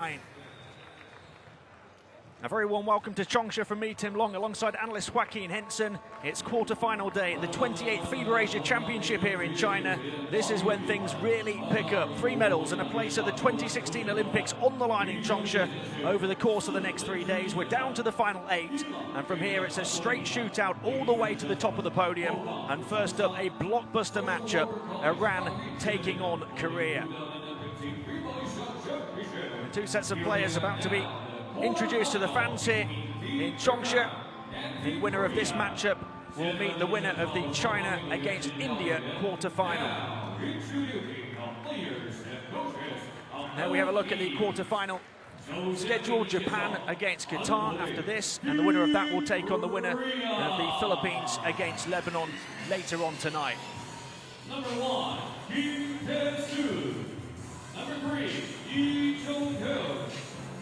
A very warm welcome to Changsha from me, Tim Long, alongside analyst Joaquin Henson. It's quarter-final day at the 28th FIBA Asia Championship here in China. This is when things really pick up. 3 medals and a place at the 2016 Olympics on the line in Changsha over the course of the next 3 days. We're down to the final 8, and from here it's a straight shootout all the way to the top of the podium. And first up, a blockbuster matchup, Iran taking on Korea. The 2 sets of players about to be introduced to the fans here in Changsha. The winner of this matchup will meet the winner of the China against India quarter-final. Now we have a look at the quarter-final schedule. Japan against Qatar after this, and the winner of that will take on the winner of the Philippines against Lebanon later on tonight. Number 1, Kim Tae-soo. Number 3, Lee Jong-ho.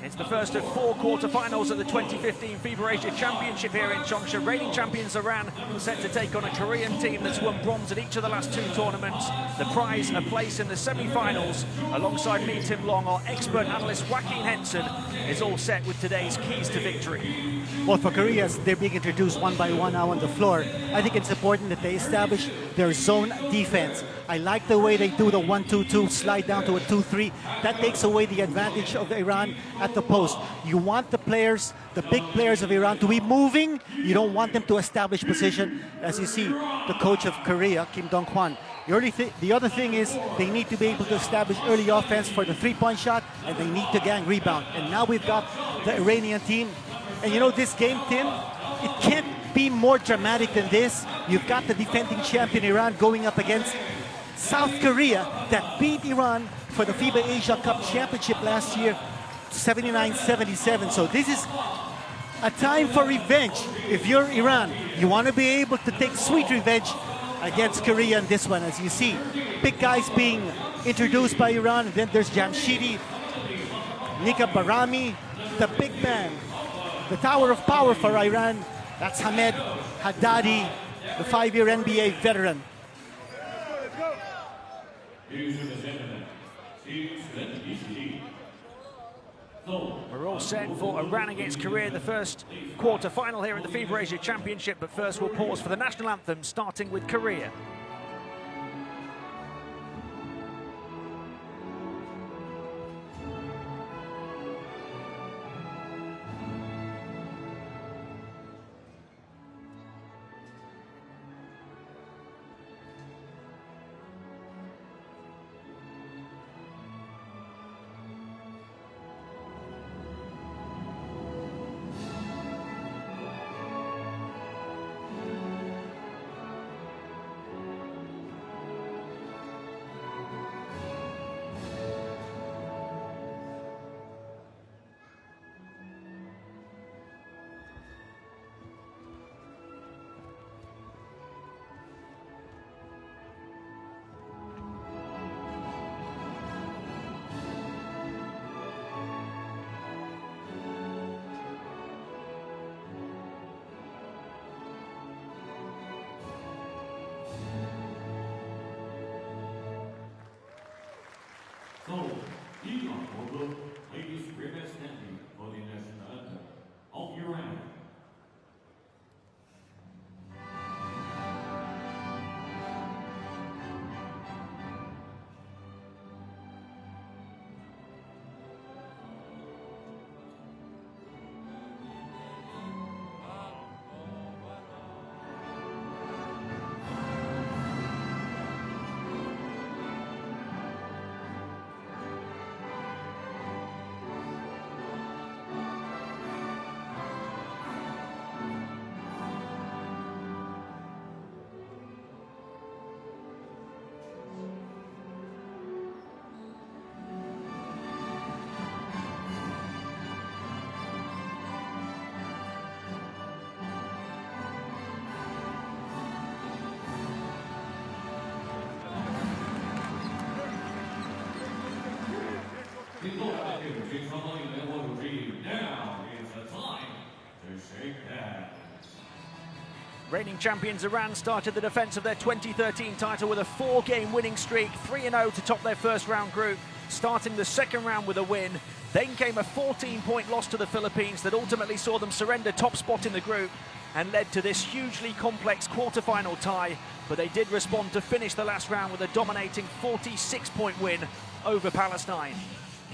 It's the first of 4 quarterfinals at the 2015 FIBA Asia Championship here in Changsha. Reigning champions Iran set to take on a Korean team that's won bronze at each of the last 2 tournaments. The prize, a place in the semi-finals. Alongside me, Tim Long, our expert analyst Joaquin Henson is all set with today's keys to victory. Well, for Korea, as they're being introduced one by one now on the floor, I think it's important that they establish their zone defense. I like the way they do the 1-2-2, slide down to a 2-3. That takes away the advantage of Iran at the post. You want the players, the big players of Iran, to be moving. You don't want them to establish position. As you see, the coach of Korea, Kim Dong-hwan. The other thing is they need to be able to establish early offense for the 3-point shot, and they need to gang rebound. And now we've got the Iranian team. And you know, this game, Tim, it can't be more dramatic than this. You've got the defending champion Iran going up against South Korea that beat Iran for the FIBA Asia Cup Championship last year, 79-77. So this is a time for revenge. If you're Iran, you want to be able to take sweet revenge against Korea in this one. As you see, big guys being introduced by Iran. And then there's Jamshidi, Nika Barami, the big man, the tower of power for Iran. That's Hamed Haddadi, the 5-year NBA veteran. We're all set for Iran against Korea, the first quarter-final here at the FIBA Asia Championship. But first we'll pause for the national anthem, starting with Korea. So, ladies representing for the national anthem of Iran. Now is the time to shake hands. Reigning champions Iran started the defense of their 2013 title with a 4-game winning streak, 3-0 to top their first round group. starting the second round with a win. Then came a 14-point loss to the Philippines that ultimately saw them surrender top spot in the group and led to this hugely complex quarter-final tie. But they did respond to finish the last round with a dominating 46-point win over Palestine.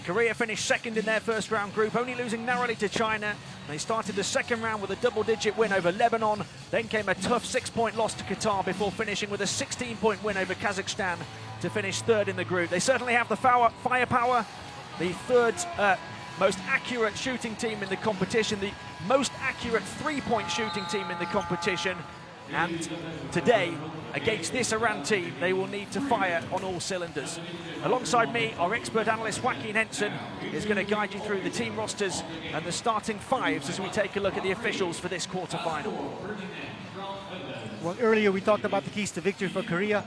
Korea finished second in their first round group, only losing narrowly to China. They started the second round with a double-digit win over Lebanon. Then came a tough 6-point loss to Qatar before finishing with a 16-point win over Kazakhstan to finish third in the group. They certainly have the firepower, the third most accurate shooting team in the competition, the most accurate three-point shooting team in the competition. And today, against this Iran team, they will need to fire on all cylinders. Alongside me, our expert analyst Joaquin Henson is going to guide you through the team rosters and the starting fives as we take a look at the officials for this quarterfinal. Well, earlier we talked about the keys to victory for Korea.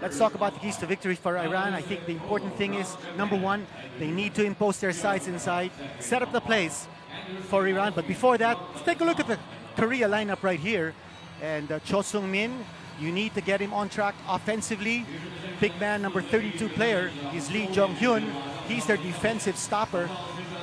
Let's talk about the keys to victory for Iran. I think the important thing is, number one, they need to impose their sides inside, set up the plays for Iran. But before that, let's take a look at the Korea lineup right here. And Cho Sung-min, you need to get him on track offensively. Big man, number 32 player, is Lee Jong-hyun. He's their defensive stopper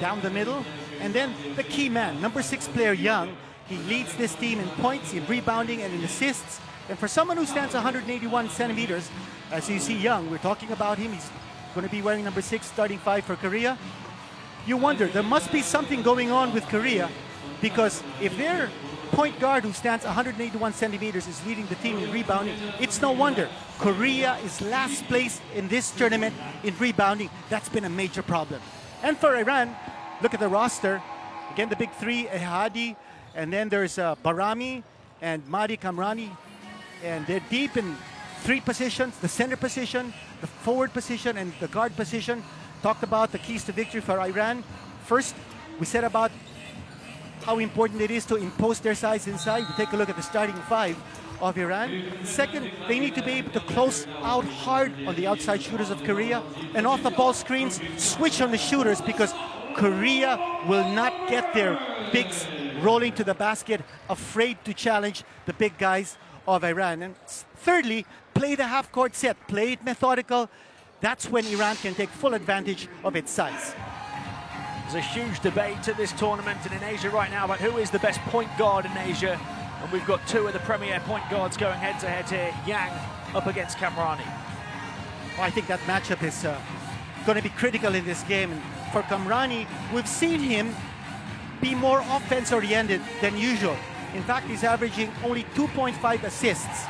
down the middle. And then the key man, number 6 player, Young. He leads this team in points, in rebounding, and in assists. And for someone who stands 181 centimeters, as you see Young, we're talking about him. He's going to be wearing number 6, starting 5 for Korea. You wonder, there must be something going on with Korea, because if their point guard who stands 181 centimeters is leading the team in rebounding, it's no wonder Korea is last place in this tournament in rebounding. That's been a major problem. And for Iran, look at the roster. Again, the big three, Ehadi, and then there's Barami and Mahdi Kamrani. And they're deep in 3 positions, the center position, the forward position, and the guard position. Talked about the keys to victory for Iran. First, we said about how important it is to impose their size inside. We take a look at the starting 5 of Iran. Second, they need to be able to close out hard on the outside shooters of Korea, and off the ball screens, switch on the shooters, because Korea will not get their bigs rolling to the basket, afraid to challenge the big guys of Iran. And thirdly, play the half-court set, play it methodical. That's when Iran can take full advantage of its size. There's a huge debate at this tournament and in Asia right now about who is the best point guard in Asia. And we've got 2 of the premier point guards going head-to-head here. Yang up against Kamrani. Well, I think that matchup is going to be critical in this game. And for Kamrani, we've seen him be more offense-oriented than usual. In fact, he's averaging only 2.5 assists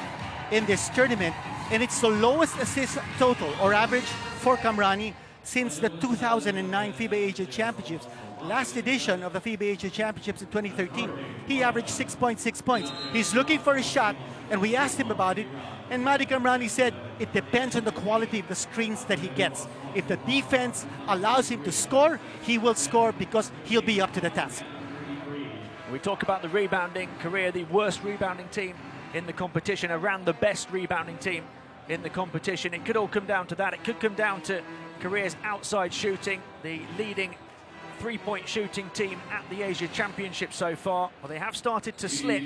in this tournament. And it's the lowest assist total or average for Kamrani since the 2009 FIBA Asia Championships. Last edition of the FIBA Asia Championships in 2013, he averaged 6.6 points. He's looking for a shot, and we asked him about it, and Mahdi Kamrani said it depends on the quality of the screens that he gets. If the defense allows him to score, he will score because he'll be up to the task. We talk about the rebounding. Korea, the worst rebounding team in the competition, around the best rebounding team in the competition. It could all come down to that. It could come down to Korea's outside shooting, the leading three-point shooting team at the Asia Championship so far. Well, they have started to slip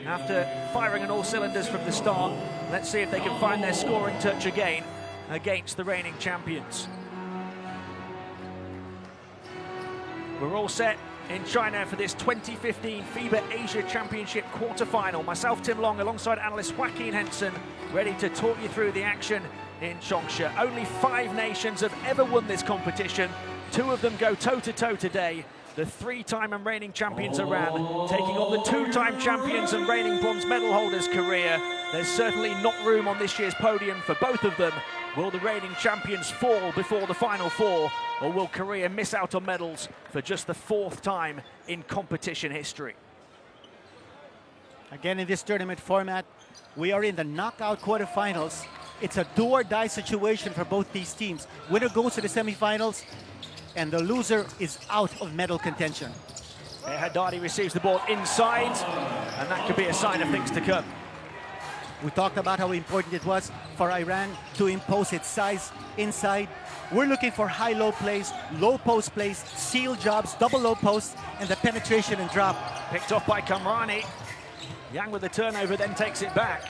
after firing on all cylinders from the start. Let's see if they can find their scoring touch again against the reigning champions. We're all set in China for this 2015 FIBA Asia Championship quarterfinal. Myself, Tim Long, alongside analyst Joaquin Henson, ready to talk you through the action in Changsha. Only 5 nations have ever won this competition. 2 of them go toe-to-toe today. The 3-time and reigning champions Iran taking on the 2-time champions and reigning bronze medal holders Korea. There's certainly not room on this year's podium for both of them. Will the reigning champions fall before the Final 4, or will Korea miss out on medals for just the 4th time in competition history? Again, in this tournament format, we are in the knockout quarterfinals. It's a do-or-die situation for both these teams. Winner goes to the semifinals, and the loser is out of medal contention. Haddadi receives the ball inside, and that could be a sign of things to come. We talked about how important it was for Iran to impose its size inside. We're looking for high-low plays, low post plays, seal jobs, double low posts, and the penetration and drop. Picked off by Kamrani. Yang with the turnover, then takes it back.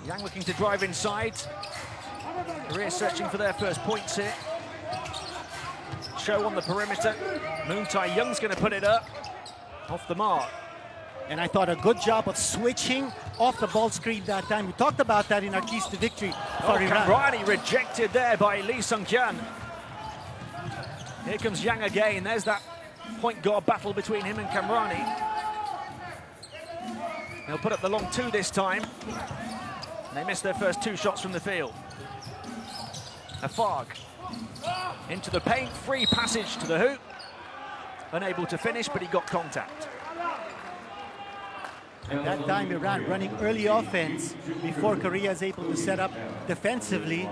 Yang looking to drive inside. Korea searching for their first points here. Cho on the perimeter. Moon Tae-young's going to put it up. Off the mark. And I thought a good job of switching off the ball screen that time. We talked about that in our keys to victory for Iran. Kamrani rejected there by Lee Sung-kyun. Here comes Yang again. There's that point guard battle between him and Kamrani. They'll put up the long two this time. They missed their first two shots from the field. Afag into the paint, free passage to the hoop. Unable to finish, but he got contact. At that time, Iran running early offense before Korea is able to set up defensively.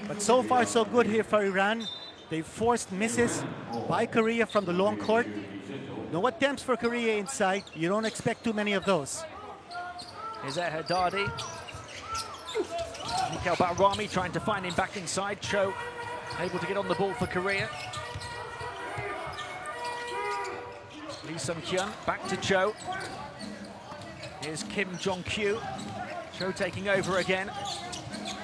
But so far, so good here for Iran. They forced misses by Korea from the long court. No attempts for Korea inside. You don't expect too many of those. Here's Haddadi. Mikhail Bahrami trying to find him back inside. Cho able to get on the ball for Korea. Lee Sung-kyun back to Cho. Here's Kim Jong-kyu. Cho taking over again.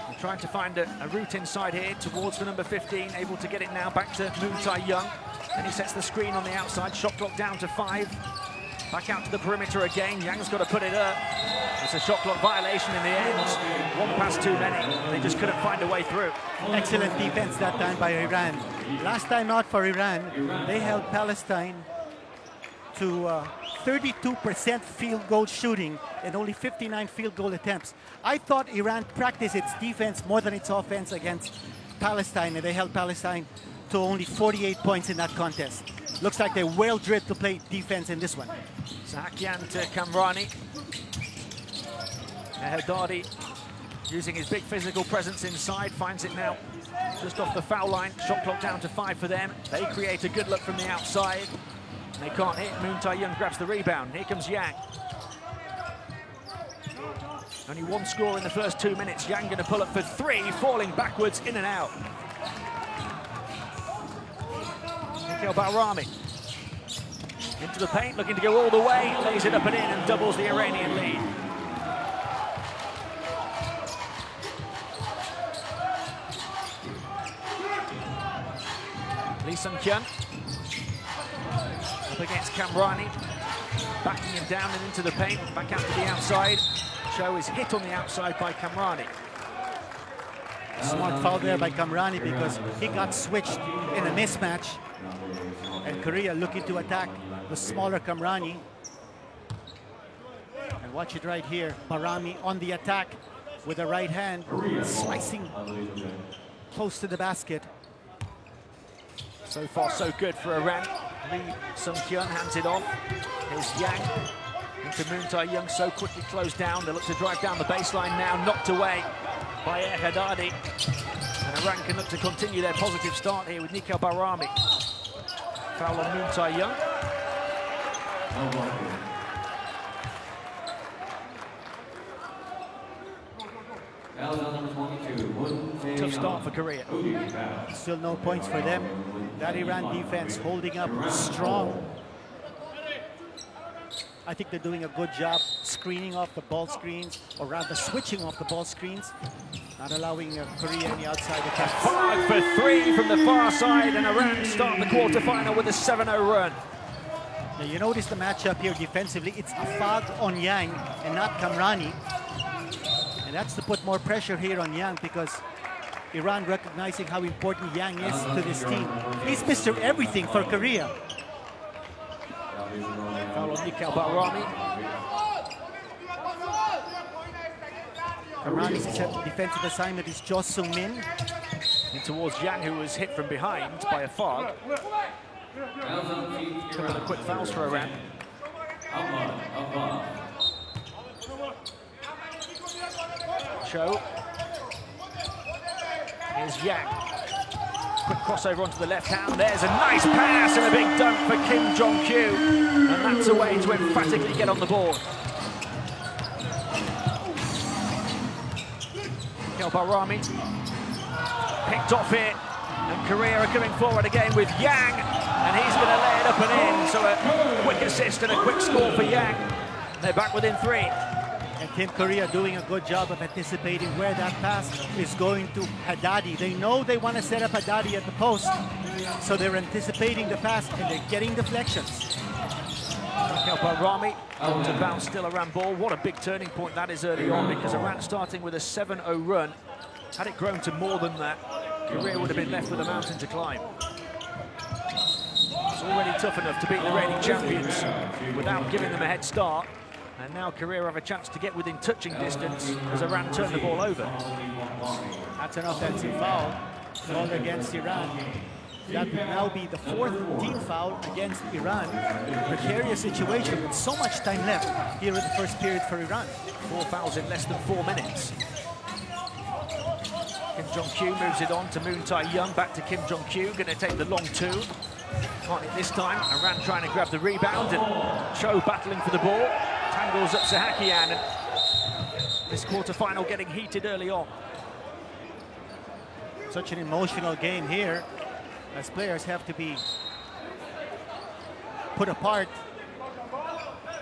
They're trying to find a route inside here towards the number 15. Able to get it now back to Moon Tae-young. And he sets the screen on the outside. Shot clock down to 5. Back out to the perimeter again. Yang's got to put it up. It's a shot clock violation in the end. One pass too many. They just couldn't find a way through. Excellent defense that time by Iran. Last time out for Iran, they held Palestine to 32% field goal shooting and only 59 field goal attempts. I thought Iran practiced its defense more than its offense against Palestine, and they held Palestine to only 48 points in that contest. Looks like they're well drilled to play defense in this one. Sahakian to Kamrani. Haddadi using his big physical presence inside, finds it now just off the foul line. Shot clock down to 5 for them. They create a good look from the outside. They can't hit. Moon Tae-young grabs the rebound. Here comes Yang. Only one score in the first 2 minutes. Yang going to pull up for 3, falling backwards, in and out. Mikhail Bahrami into the paint, looking to go all the way, lays it up and in and doubles the Iranian lead. Lee Sung-kyun up against Kamrani, backing him down and into the paint, back out to the outside. Cho is hit on the outside by Kamrani. Smart foul there by Kamrani because he got switched in a mismatch. And Korea looking to attack the smaller Kamrani. And watch it right here. Bahrami on the attack with the right hand, slicing close to the basket. So far, so good for Iran. Lee Sung-kyun hands it off. Here's Yang into Moon Tae-young, so quickly closed down. They look to drive down the baseline now, knocked away by Haddadi. And Iran can look to continue their positive start here with Mikhail Bahrami. Foul on Moon Tae-young. Tough start for Korea. Still no points for them. That Iran defense holding up strong. I think they're doing a good job screening off the ball screens, or rather switching off the ball screens, not allowing Korea on the outside attack. 5 for 3 from the far side, and Iran start the quarterfinal with a 7-0 run. Now you notice the matchup here defensively. It's Afag on Yang and not Kamrani. And that's to put more pressure here on Yang because Iran recognizing how important Yang is to this team. He's Mr. Everything for Korea. Foul on Mikhail Bahrami. Kamrani's defensive assignment is Jo Sung-min. In towards Yang, who was hit from behind by a fog. Couple of quick fouls for Iran. Cho. Here's Yang. Quick crossover onto the left hand. There's a nice pass and a big dunk for Kim Jong-kyu. And that's a way to emphatically get on the board. Mikhail Bahrami picked off it. And Korea are coming forward again with Yang. And he's going to lay it up and in. So a quick assist and a quick score for Yang. They're back within 3. And Team Korea doing a good job of anticipating where that pass is going to Haddadi. They know they want to set up Haddadi at the post, so they're anticipating the pass and they're getting deflections. Rami to bounce still Iran ball. What a big turning point that is early on, because Iran starting with a 7-0 run. Had it grown to more than that, Korea would have been left with a mountain to climb. It's already tough enough to beat the reigning champions without giving them a head start. And now Korea have a chance to get within touching distance as Iran turn the ball over. That's an offensive foul called against Iran. That will now be the 4th team foul against Iran. Precarious situation with so much time left here in the first period for Iran. 4 fouls in less than 4 minutes. Kim Jong-kyu moves it on to Moon Tae-young, back to Kim Jong-kyu, going to take the long 2. Can't hit this time. Iran trying to grab the rebound, and Cho battling for the ball. Tangles up Sahakian, and this quarter-final getting heated early on. Such an emotional game here, as players have to be put apart.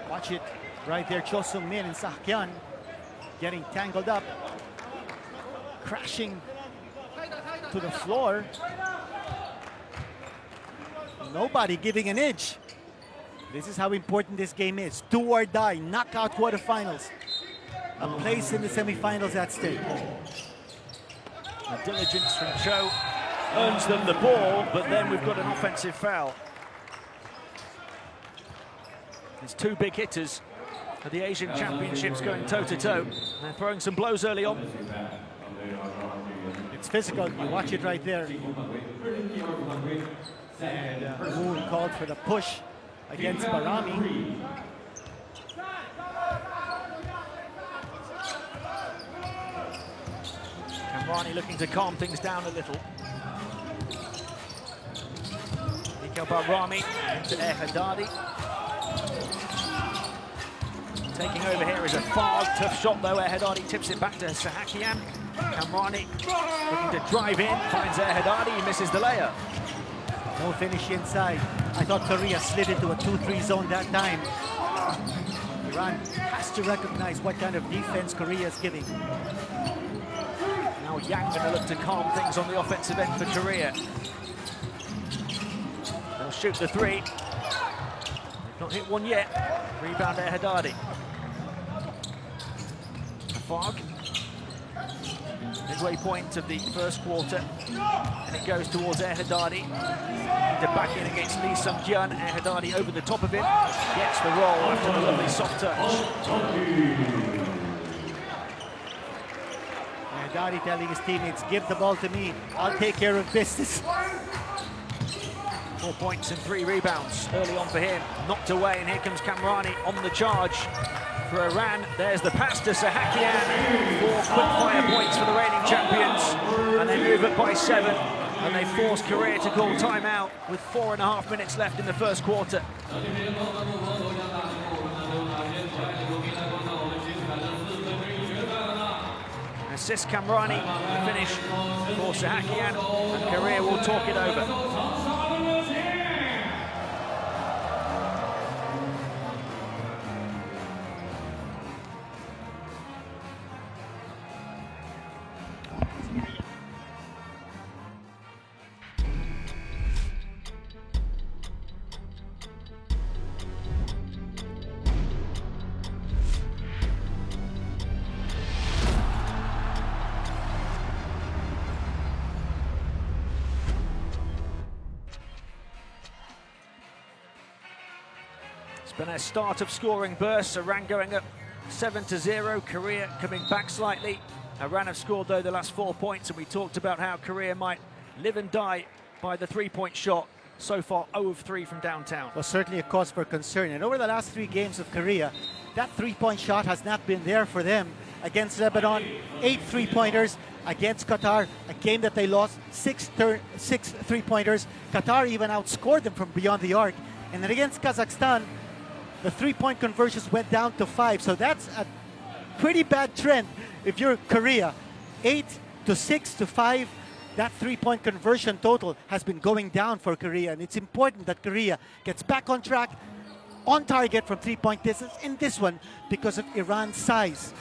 Watch it right there, Cho Sung-min and Sahakian getting tangled up, crashing to the floor. Nobody giving an inch. This is how important this game is. Do or die, knockout quarterfinals. A place in the semifinals at stake. The diligence from Cho earns them the ball, but then we've got an offensive foul. There's 2 big hitters at the Asian Championships going toe-to-toe. They're throwing some blows early on. It's physical, you watch it right there. And Moon called for the push against Barami. Kamrani looking to calm things down a little. Nikhil Barami into Haddadi. Taking over here is a far tough shot though. Haddadi tips it back to Sahakian. Kamrani looking to drive in, finds Haddadi, he misses the layup. No finish inside. I thought Korea slid into a 2-3 zone that time. Iran has to recognize what kind of defense Korea is giving. Now Yang going to look to calm things on the offensive end for Korea. They'll shoot the 3. They've not hit one yet. Rebound Haddadi. Fog. Midway point of the first quarter, and it goes towards Haddadi. To back in against Lee Sung-kyun. Haddadi over the top of it, gets the roll after a lovely soft touch. Haddadi telling his teammates, give the ball to me, I'll take care of business. 4 points and 3 rebounds early on for him. Knocked away, and here comes Kamrani on the charge. For Iran, there's the pass to Sahakian. 4 quick-fire points for the reigning champions, and they move up by 7, and they force Korea to call timeout with 4.5 minutes left in the first quarter. Assist Kamrani, finish for Sahakian, and Korea will talk it over. It's been a start of scoring bursts. Iran going up 7-0. Korea coming back slightly. Iran have scored, though, the last 4 points, and we talked about how Korea might live and die by the 3-point shot. So far, 0 of 3 from downtown. Was certainly a cause for concern. And over the last 3 games of Korea, that 3-point shot has not been there for them. Against Lebanon, 8 3-pointers. Against Qatar, a game that they lost, 6 3-pointers. Qatar even outscored them from beyond the arc. And then against Kazakhstan, the 3-point conversions went down to 5. So that's a pretty bad trend if you're Korea. 8 to 6 to 5. That 3-point conversion total has been going down for Korea. And it's important that Korea gets back on track, on target from three-point distance. In this one, because of Iran's size.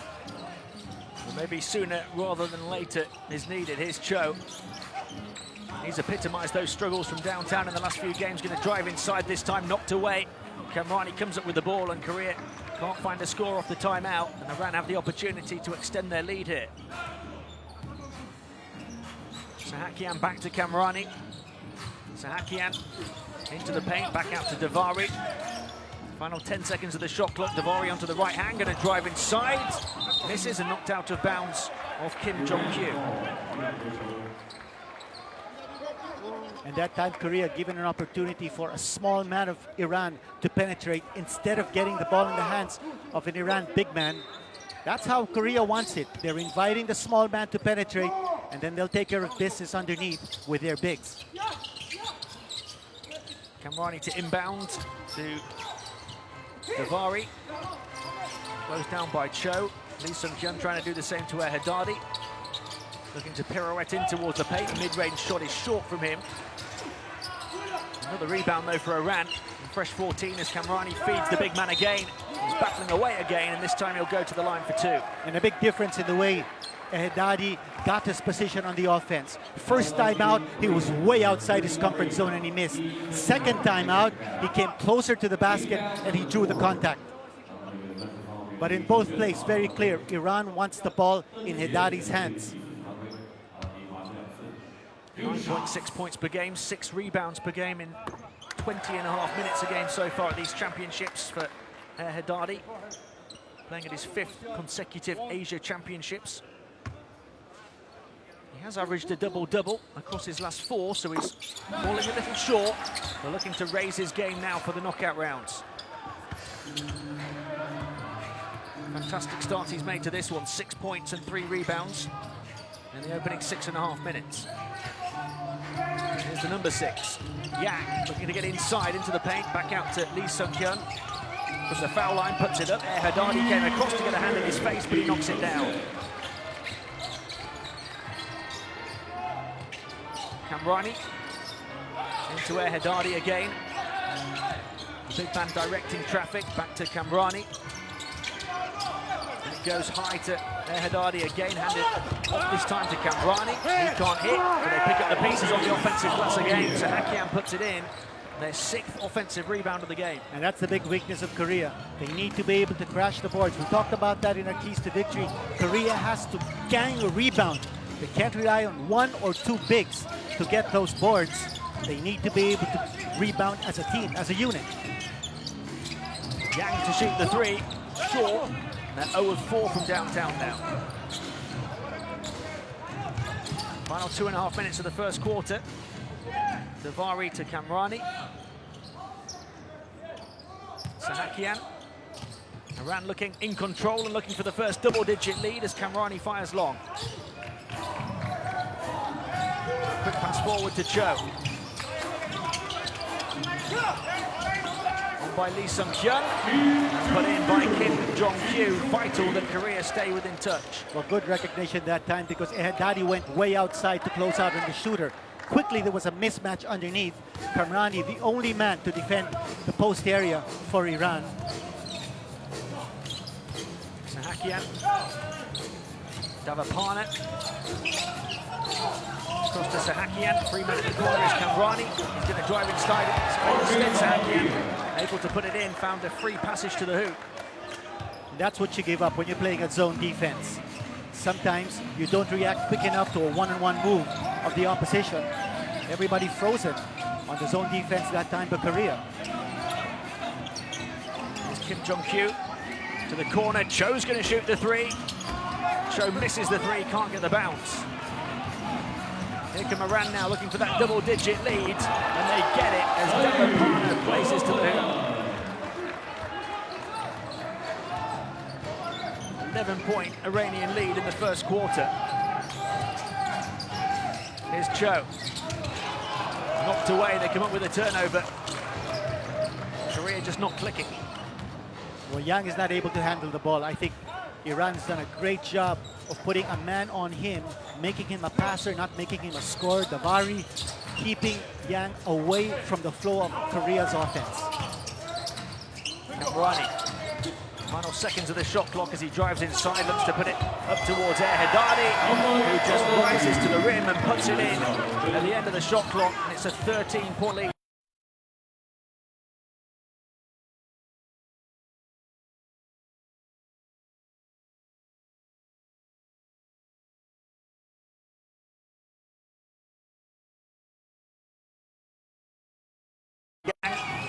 Well, maybe sooner rather than later is needed. Here's Cho. He's epitomised those struggles from downtown in the last few games. Going to drive inside this time, knocked away. Kamrani comes up with the ball, and Korea can't find a score off the timeout. And Iran have the opportunity to extend their lead here. Sahakian back to Kamrani. Sahakian into the paint, back out to Davari. Final 10 seconds of the shot clock. Davari onto the right hand, going to drive inside. Misses and knocked out of bounds off Kim Jong-kyu. And that time Korea given an opportunity for a small man of Iran to penetrate instead of getting the ball in the hands of an Iran big man. That's how Korea wants it. They're inviting the small man to penetrate, and then they'll take care of business underneath with their bigs. Kamrani to inbound to Davari. Closed down by Cho. Lee Sung-hyun trying to do the same to Haddadi. Looking to pirouette in towards the paint. The mid-range shot is short from him. Another rebound though for Iran. And fresh 14 as Kamrani feeds the big man again. He's battling away again, and this time he'll go to the line for two. And a big difference in the way Haddadi got his position on the offense. First time out, he was way outside his comfort zone and he missed. Second time out, he came closer to the basket and he drew the contact. But in both plays, very clear, Iran wants the ball in Haddadi's hands. 9.6 points per game, 6 rebounds per game in 20.5 minutes a game so far at these championships for Haddadi. Playing at his 5th consecutive Asia Championships. He has averaged a double-double across his last 4, so he's falling a little short. They're looking to raise his game now for the knockout rounds. Fantastic start he's made to this one, 6 points and 3 rebounds in the opening 6.5 minutes. Here's the number 6, Yang, looking to get inside into the paint, back out to Lee Sung-hyun. From the foul line, puts it up. Haddadi came across to get a hand in his face, but he knocks it down. Kamrani into Haddadi again. Big man directing traffic, back to Kamrani. And it goes high to Haddadi again, handed off this time to Kamrani. He can't hit, but they pick up the pieces on the offensive glass again. So Sahakian puts it in. Their 6th offensive rebound of the game. And that's the big weakness of Korea. They need to be able to crash the boards. We talked about that in our keys to victory. Korea has to gang a rebound. They can't rely on 1 or 2 bigs to get those boards. They need to be able to rebound as a team, as a unit. Yang to shoot the 3, short. And they're 0 of 4 from downtown now. Final 2.5 minutes of the first quarter. Davari to Kamrani. Sahakian. Iran looking in control and looking for the first double-digit lead as Kamrani fires long. Quick pass forward to Cho. On by Lee Sung-hyun. Put in by Kim Jong-kyu. Vital that Korea stay within touch. Well, good recognition that time because Haddadi went way outside to close out on the shooter. Quickly, there was a mismatch underneath. Kamrani, the only man to defend the post area for Iran. Sahakian. Davapana. Across to Sahakian. 3 men in the corner is Kamrani. He's going to drive inside. Instead, Sahakian able to put it in. Found a free passage to the hoop. That's what you give up when you're playing a zone defense. Sometimes you don't react quick enough to a one-on-one move of the opposition. Everybody frozen on the zone defense that time by Korea. Here's Kim Jong-kyu to the corner. Cho's going to shoot the 3. Cho misses the 3, can't get the bounce. Here come Iran now looking for that double-digit lead, and they get it as Davapana places to the hoop. 11-point Iranian lead in the first quarter. Here's Cho. Knocked away, they come up with a turnover. Korea just not clicking. Well, Yang is not able to handle the ball. I think Iran's done a great job of putting a man on him, making him a passer, not making him a scorer. Davari keeping Yang away from the flow of Korea's offense. Kamrani. Final seconds of the shot clock as he drives inside, looks to put it up towards Haddadi, who just rises to the rim and puts it in at the end of the shot clock, and it's a 13-point lead.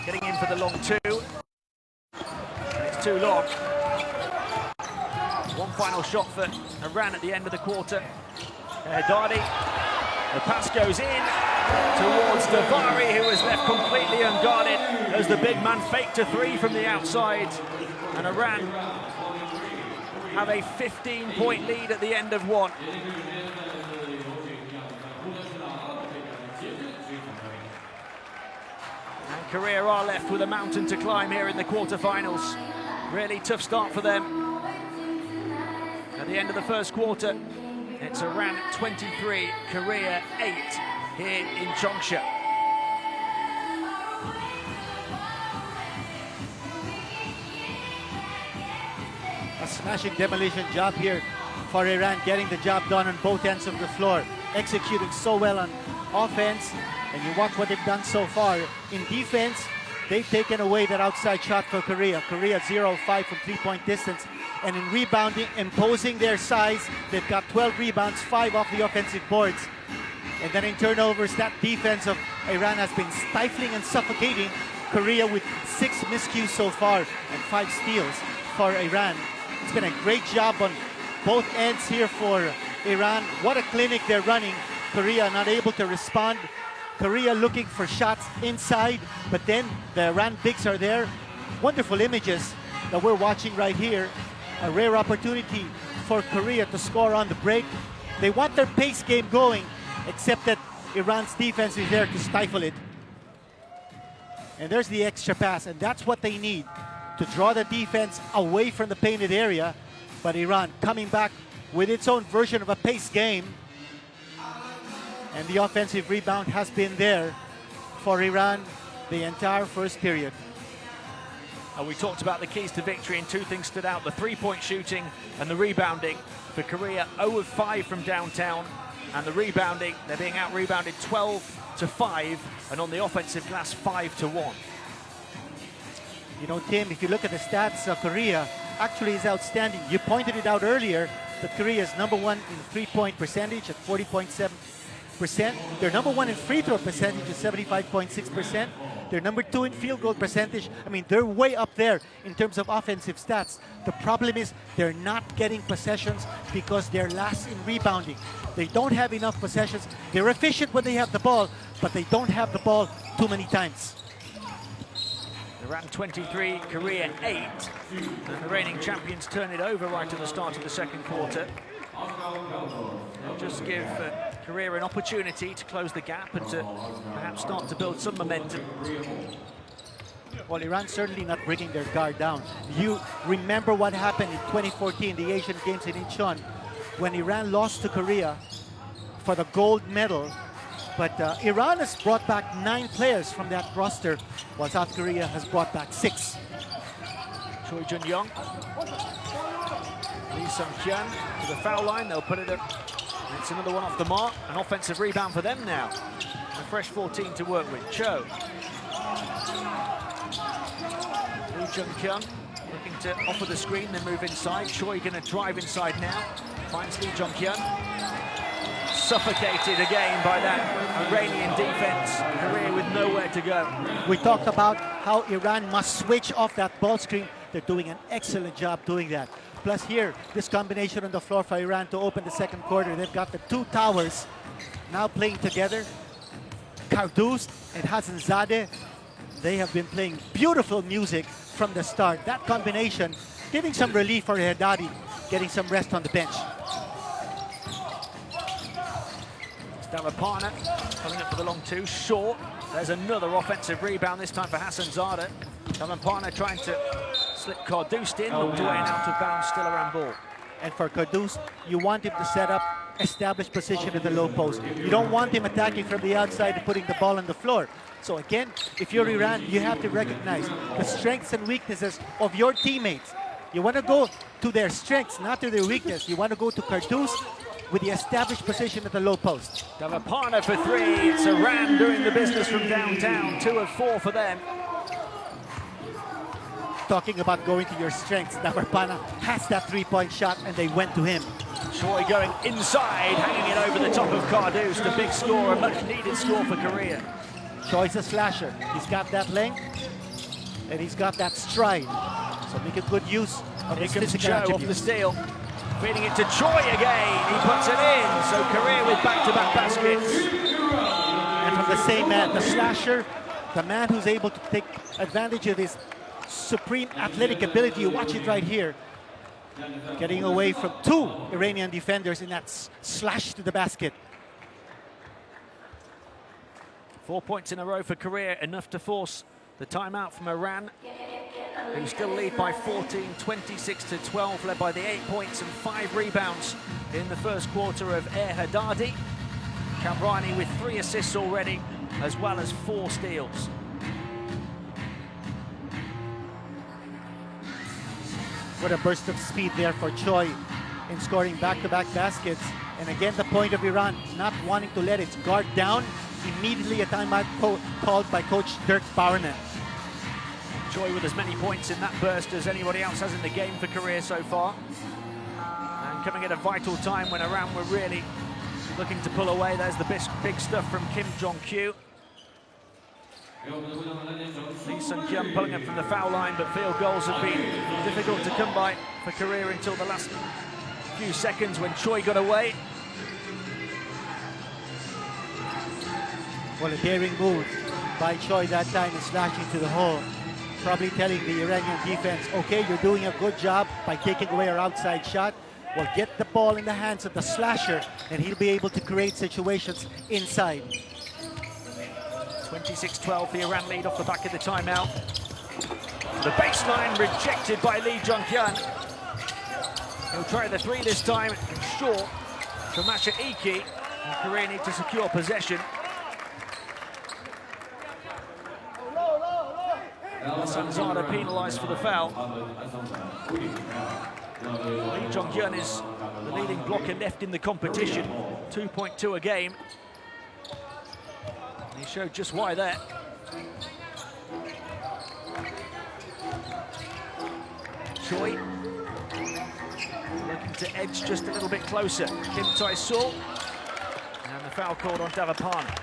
Getting in for the long two. And it's too long. One final shot for Iran at the end of the quarter. Haddadi. The pass goes in towards Davari, who was left completely unguarded as the big man faked a three from the outside. And Iran have a 15-point lead at the end of one. And Korea are left with a mountain to climb here in the quarterfinals. Really tough start for them. At the end of the first quarter, it's Iran 23, Korea 8 here in Cheongsha. A smashing demolition job here for Iran, getting the job done on both ends of the floor, executing so well on offense. And you watch what they've done so far. In defense, they've taken away that outside shot for Korea. Korea 0-5 from three-point distance. And in rebounding, imposing their size, they've got 12 rebounds, 5 off the offensive boards. And then in turnovers, that defense of Iran has been stifling and suffocating Korea with 6 miscues so far and 5 steals for Iran. It's been a great job on both ends here for Iran. What a clinic they're running. Korea not able to respond. Korea looking for shots inside, but then the Iran bigs are there. Wonderful images that we're watching right here. A rare opportunity for Korea to score on the break. They want their pace game going, except that Iran's defense is there to stifle it. And there's the extra pass, and that's what they need to draw the defense away from the painted area. But Iran coming back with its own version of a pace game. And the offensive rebound has been there for Iran the entire first period. We talked about the keys to victory, and 2 things stood out: the three-point shooting and the rebounding. For Korea, 0 of 5 from downtown, and the rebounding, they're being out-rebounded 12-5, and on the offensive glass, 5-1. You know, Tim, if you look at the stats of Korea, actually is outstanding. You pointed it out earlier that Korea is #1 in three-point percentage at 40.7%. They're #1 in free throw percentage at 75.6%. They're #2 in field goal percentage. I mean, they're way up there in terms of offensive stats. The problem is they're not getting possessions because they're last in rebounding. They don't have enough possessions. They're efficient when they have the ball, but they don't have the ball too many times. Iran 23, Korea 8, and the reigning champions turn it over right at the start of the second quarter. And just give Korea an opportunity to close the gap and to perhaps start to build some momentum. Well, Iran's certainly not bringing their guard down. You remember what happened in 2014, the Asian Games in Incheon, when Iran lost to Korea for the gold medal. But Iran has brought back 9 players from that roster, while South Korea has brought back 6. Choi Jun-young, Lee Sung-hyun to the foul line. They'll put it up. It's another one off the mark. An offensive rebound for them now. A fresh 14 to work with. Cho. Lee Jung-hyun looking to offer the screen, then move inside. Choi going to drive inside now. Finds Lee Jung-hyun. Suffocated again by that Iranian defense. Korea with nowhere to go. We talked about how Iran must switch off that ball screen. They're doing an excellent job doing that. Plus here, this combination on the floor for Iran to open the second quarter. They've got the 2 towers now playing together. Karduz and Hassanzadeh, they have been playing beautiful music from the start. That combination giving some relief for Haddadi, getting some rest on the bench. Davapana coming up for the long 2, short. There's another offensive rebound, this time for Hassanzadeh. Davapana trying to slip Karduz in, looked away and out of bounds, still around ball. And for Karduz, you want him to set up established position in the low post. You don't want him attacking from the outside and putting the ball on the floor. So again, if you're Iran, you have to recognize the strengths and weaknesses of your teammates. You want to go to their strengths, not to their weakness. You want to go to Karduz with the established position at the low post. Davapana for three. It's Iran doing the business from downtown. 2 of 4 for them. Talking about going to your strengths, Davapana has that three-point shot and they went to him. Choi going inside, hanging it over the top of Karduz. The big score, a much-needed score for Korea. Choi's a slasher. He's got that length and he's got that stride. So make a good use of his Here comes physical Cho off the attributes. steal. Feeding it to Choi again. He puts it in. So Korea with back-to-back baskets. And from the same man, the slasher, the man who's able to take advantage of his supreme athletic ability. You watch it right here. Getting away from 2 Iranian defenders in that slash to the basket. 4 points in a row for Korea, enough to force the timeout from Iran, who still lead by 14, 26-12, led by the 8 points and 5 rebounds in the first quarter of Haddadi. Kamrani with 3 assists already, as well as 4 steals. What a burst of speed there for Choi in scoring back-to-back baskets. And again, the point of Iran not wanting to let its guard down. Immediately a timeout called by Coach Dirk Bowerman. Choi with as many points in that burst as anybody else has in the game for Korea so far. And coming at a vital time when Iran were really looking to pull away. There's the big stuff from Kim Jong-kyu. Lee Sung-kyun pulling up from the foul line, but field goals have been difficult to come by for Korea until the last few seconds when Choi got away. Well, a daring move by Choi that time is slashing to the hole. Probably telling the Iranian defense, okay, you're doing a good job by taking away our outside shot. Well, get the ball in the hands of the slasher and he'll be able to create situations inside. 26-12, the Iran lead off the back of the timeout. The baseline rejected by Lee Jong-kyun. He'll try the 3 this time, short from Masha Iki. And Korea need to secure possession. Sanzada penalised for the foul. Lee Jong-kyun is the leading blocker left in the competition, 2.2 a game. He showed just why there. Choi looking to edge just a little bit closer. Kim Tae-sul, and the foul called on Davapana.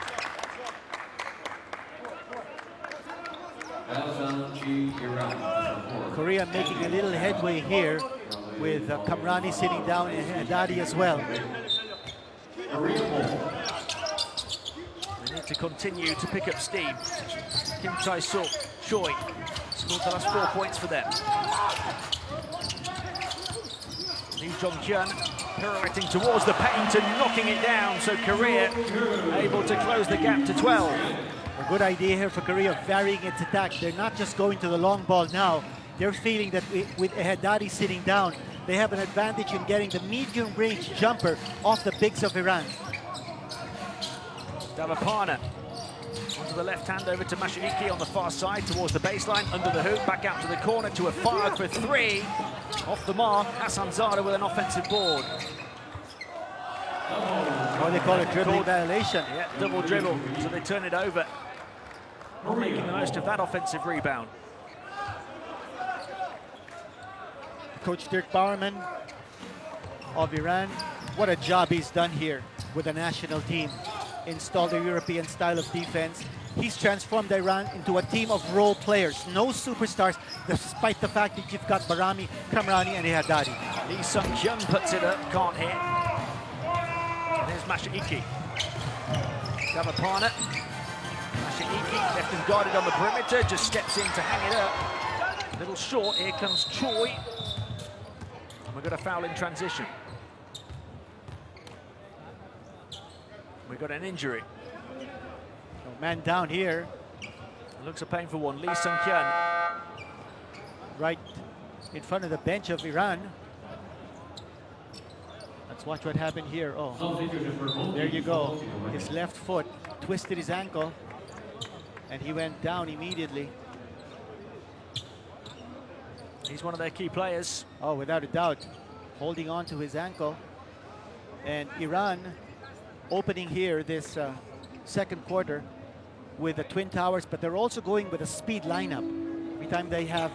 Korea making a little headway here with Kamrani sitting down and Haddadi as well. They need to continue to pick up steam. Kim Tae-sul, Choi scored the last 4 points for them. Lee Jong-kyun pirouetting towards the paint and knocking it down, so Korea able to close the gap to 12. A good idea here for Korea, varying its attack. They're not just going to the long ball now. They're feeling that with Haddadi sitting down, they have an advantage in getting the medium-range jumper off the bigs of Iran. Davapana onto the left hand over to Mashaiki on the far side towards the baseline, under the hoop, back out to the corner to a 5 for 3. Off the mark, Hassan Zada with an offensive board. What they call a dribbling violation. Yeah, double dribble, so they turn it over. Not making the most of that offensive rebound. Coach Dirk Bowerman of Iran, what a job he's done here with the national team. Installed a European style of defense. He's transformed Iran into a team of role players, no superstars, despite the fact that you've got Barami, Kamrani, and Haddadi. Lee Sung-kyun puts it up, can't hit. And here's Mashaiki. Davapana. Mashaiki, left and guarded on the perimeter, just steps in to hang it up. A little short, here comes Choi. And we've got a foul in transition. We've got an injury. No man down here. It looks a painful one. Lee Sung-kyun. Right in front of the bench of Iran. Let's watch what happened here. Oh, there you go. His left foot twisted his ankle, and he went down immediately. He's one of their key players. Oh, without a doubt, holding on to his ankle. And Iran opening here this second quarter with the Twin Towers, but they're also going with a speed lineup. Every time they have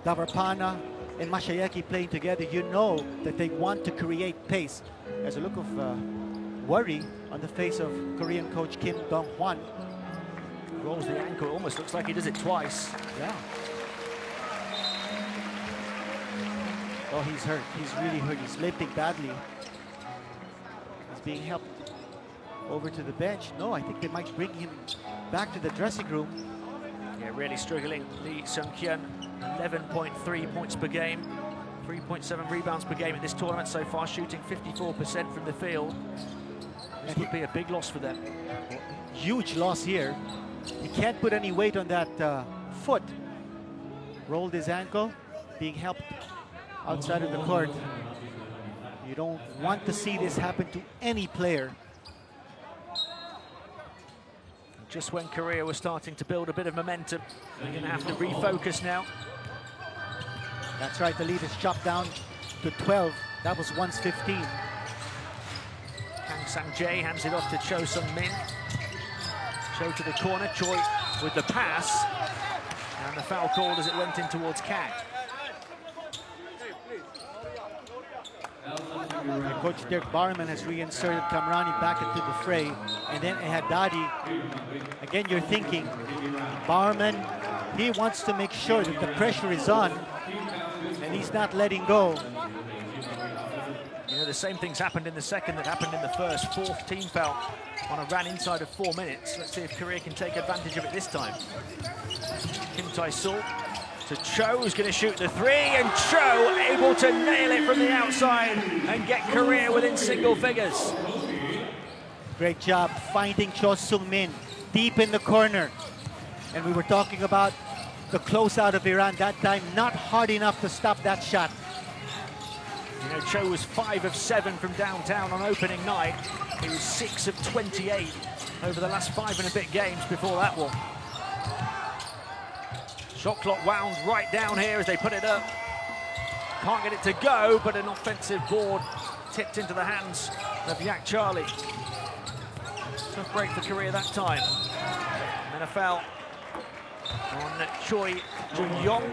Davarpana and Mashayeki playing together, you know that they want to create pace. There's a look of worry on the face of Korean coach Kim Dong-hwan. Rolls the ankle, almost looks like he does it twice. Yeah. Oh, he's hurt. He's really hurt. He's limping badly. He's being helped over to the bench. No, I think they might bring him back to the dressing room. Yeah, really struggling. Lee Seung-kyun, 11.3 points per game, 3.7 rebounds per game at this tournament so far, shooting 54% from the field. This would be a big loss for them. Huge loss here. He can't put any weight on that foot. Rolled his ankle, being helped outside of the court. You don't want to see this happen to any player. Just when Korea was starting to build a bit of momentum, they're going to have to refocus now. That's right, the lead is chopped down to 12. That was once 15. Kang Sang-jae hands it off to Cho Sung-min. Cho to the corner, Choi with the pass. And the foul called as it went in towards Kang. Coach Dirk Barman has reinserted Kamrani back into the fray. And then Haddadi, again you're thinking, Barman, he wants to make sure that the pressure is on and he's not letting go. You know, the same things happened in the second that happened in the first. Fourth team foul on a run inside of 4 minutes. Let's see if Korea can take advantage of it this time. Kim Tae-sul to Cho, who's going to shoot the three, and Cho able to nail it from the outside and get Korea within single figures. Great job finding Cho Sung-min deep in the corner. And we were talking about the closeout of Iran that time, not hard enough to stop that shot. You know, Cho was 5 of 7 from downtown on opening night. He was 6 of 28 over the last 5 and a bit games before that one. Shot clock wound right down here as they put it up. Can't get it to go, but an offensive board tipped into the hands of Yak Charlie. Tough break for Korea that time. And then a foul on Choi Jun-yong.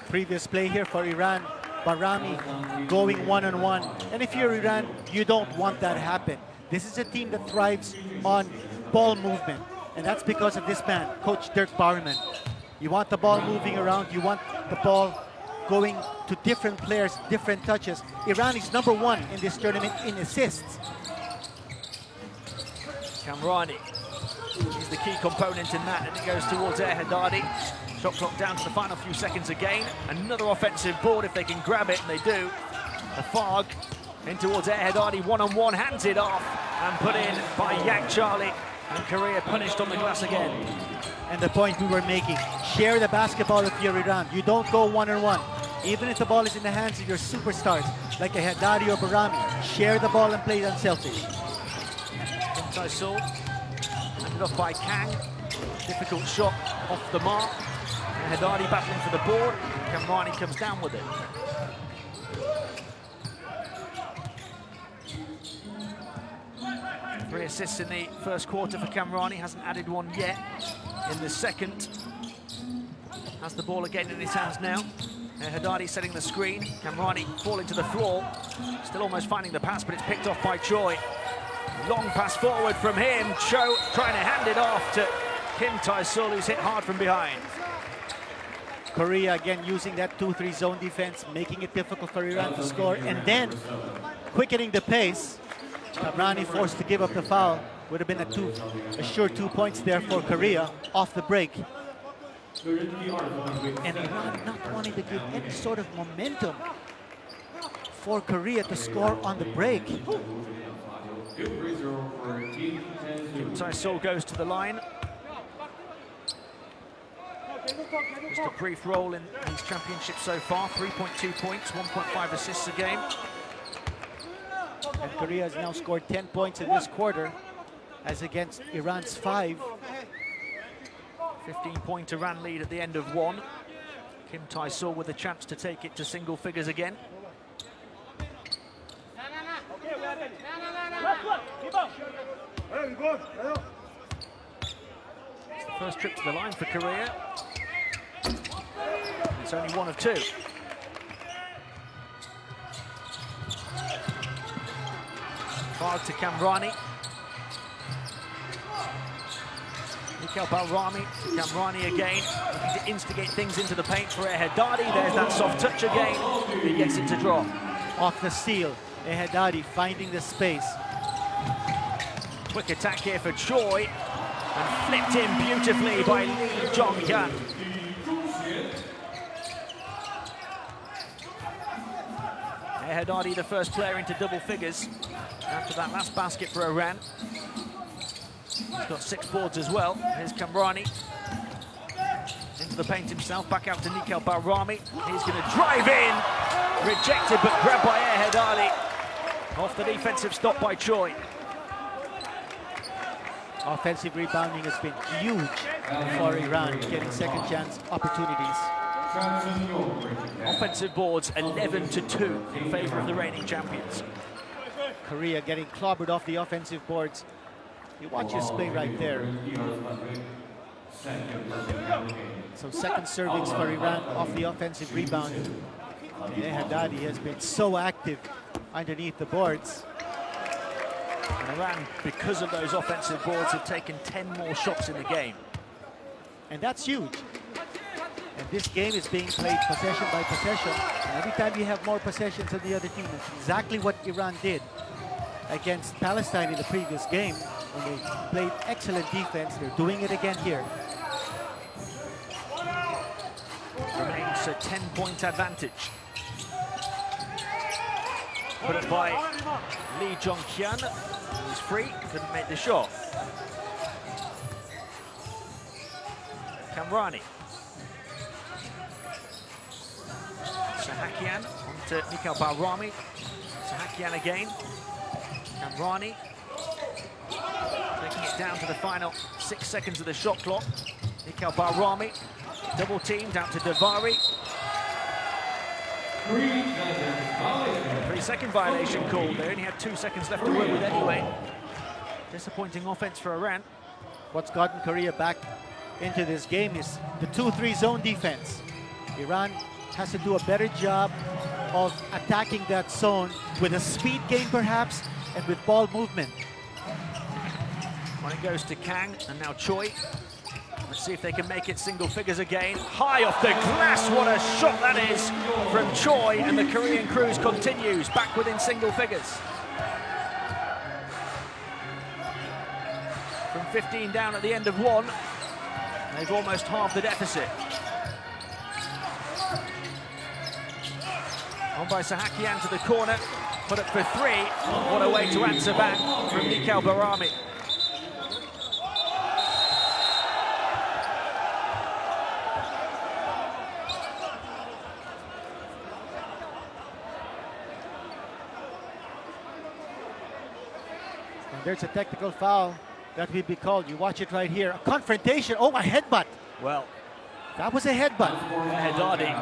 Previous play here for Iran, Barami going one-on-one. And if you're Iran, you don't want that to happen. This is a team that thrives on ball movement. And that's because of this man, Coach Dirk Barman. You want the ball moving around, you want the ball going to different players, different touches. Iran is #1 in this tournament in assists. Kamrani, he's the key component in that, and it goes towards Haddadi. Shot clock down to the final few seconds again. Another offensive board if they can grab it, and they do. The Fog in towards Haddadi, one-on-one, hands it off, and put in by Yak Charlie. And Korea punished on the glass again. And the point we were making, share the basketball if you're Iran. You don't go one-on-one. Even if the ball is in the hands of your superstars, like a Haddadi or Barami, share the ball and play unselfish. Kim Tae-sul, handed off by Kang. Difficult shot off the mark. And Haddadi battling for the board. Kamrani comes down with it. Three assists in the first quarter for Kamrani, hasn't added one yet in the second. Has the ball again in his hands now. Haddadi setting the screen. Kamrani falling to the floor. Still almost finding the pass, but it's picked off by Choi. Long pass forward from him. Cho trying to hand it off to Kim Tae-sul, who's hit hard from behind. Korea again using that 2-3 zone defense, making it difficult for Iran to score, and then quickening the pace. Kamrani forced to give up the foul. Would have been a sure 2 points there for Korea off the break. And Iran not wanting to give any sort of momentum for Korea to score on the break. Kim Tae-sul goes to the line. Just a brief role in these championships so far, 3.2 points, 1.5 assists a game. And Korea has now scored 10 points in this quarter, as against Iran's 5. 15-point Iran lead at the end of one. Kim Tae-sol with a chance to take it to single figures again. It's the first trip to the line for Korea. It's only one of two. Far to Kamrani. Nickel Balrami to Kamrani again, looking to instigate things into the paint for Ehedadi. There's that soft touch again. He gets it to drop. Off the steal, Ehedadi finding the space. Quick attack here for Choi, and flipped in beautifully by Lee Jong-hyun. Ehedadi, the first player into double figures after that last basket for Iran. He's got 6 boards as well. Here's Kamrani. Into the paint himself, back out to Nickel Balrami. He's going to drive in. Rejected, but grabbed by Ehedadi. Off the defensive stop by Choi. Offensive rebounding has been huge for Iran, getting second chance opportunities. Offensive boards 11-2 in favor of the reigning champions. Korea getting clobbered off the offensive boards. You watch his play right there. So second servings for Iran off the offensive rebound. Ehedadi has been so active underneath the boards. And Iran, because of those offensive boards, have taken 10 more shots in the game. And that's huge. And this game is being played possession by possession. And every time you have more possessions than the other team, it's exactly what Iran did against Palestine in the previous game, when they played excellent defense. They're doing it again here. Remains a 10-point advantage. Put up by Lee Jong-hyun, who's free, couldn't make the shot. Kamrani. Sahakian onto Nickel Balrami. Sahakian again. Kamrani taking it down to the final 6 seconds of the shot clock. Nickel Balrami, double teamed out to Davari. 3-second violation called. They only had 2 seconds left to work with anyway. Disappointing offense for Iran. What's gotten Korea back into this game is the 2-3 zone defense. Iran has to do a better job of attacking that zone with a speed game perhaps, and with ball movement. When it goes to Kang and now Choi. Let's see if they can make it single figures again. High off the glass, what a shot that is from Choi, and the Korean cruise continues back within single figures. From 15 down at the end of one, they've almost halved the deficit. On by Sahakian to the corner, put up for 3. What a way to answer back from Nickel Balrami. And there's a technical foul that will be called. You watch it right here. A confrontation. Oh, a headbutt. Well, that was a headbutt. Ehedadi.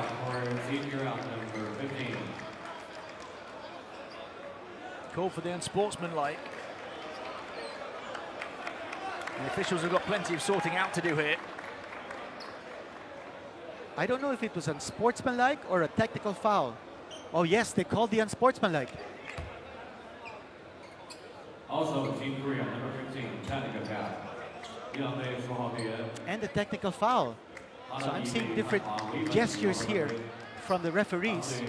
Called for the unsportsmanlike. The officials have got plenty of sorting out to do here. I don't know if it was unsportsmanlike or a technical foul. Oh yes, they called the unsportsmanlike. Also, Team Korea, number 15, technical foul. And the technical foul. So I'm seeing different gestures here from the referees.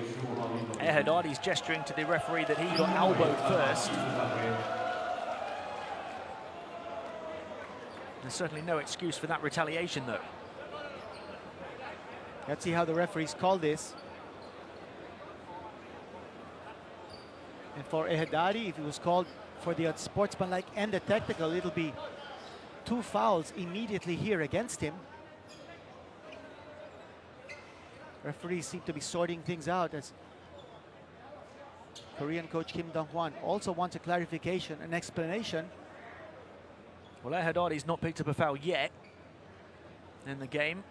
Ehedadi's gesturing to the referee that he got elbowed first. There's certainly no excuse for that retaliation, though. Let's see how the referees call this. And for Ehedadi, if it was called for the unsportsmanlike and the technical, it'll be 2 fouls immediately here against him. Referees seem to be sorting things out as Korean coach Kim Dong-hwan also wants a clarification, an explanation. Well, Haddadi's not picked up a foul yet in the game.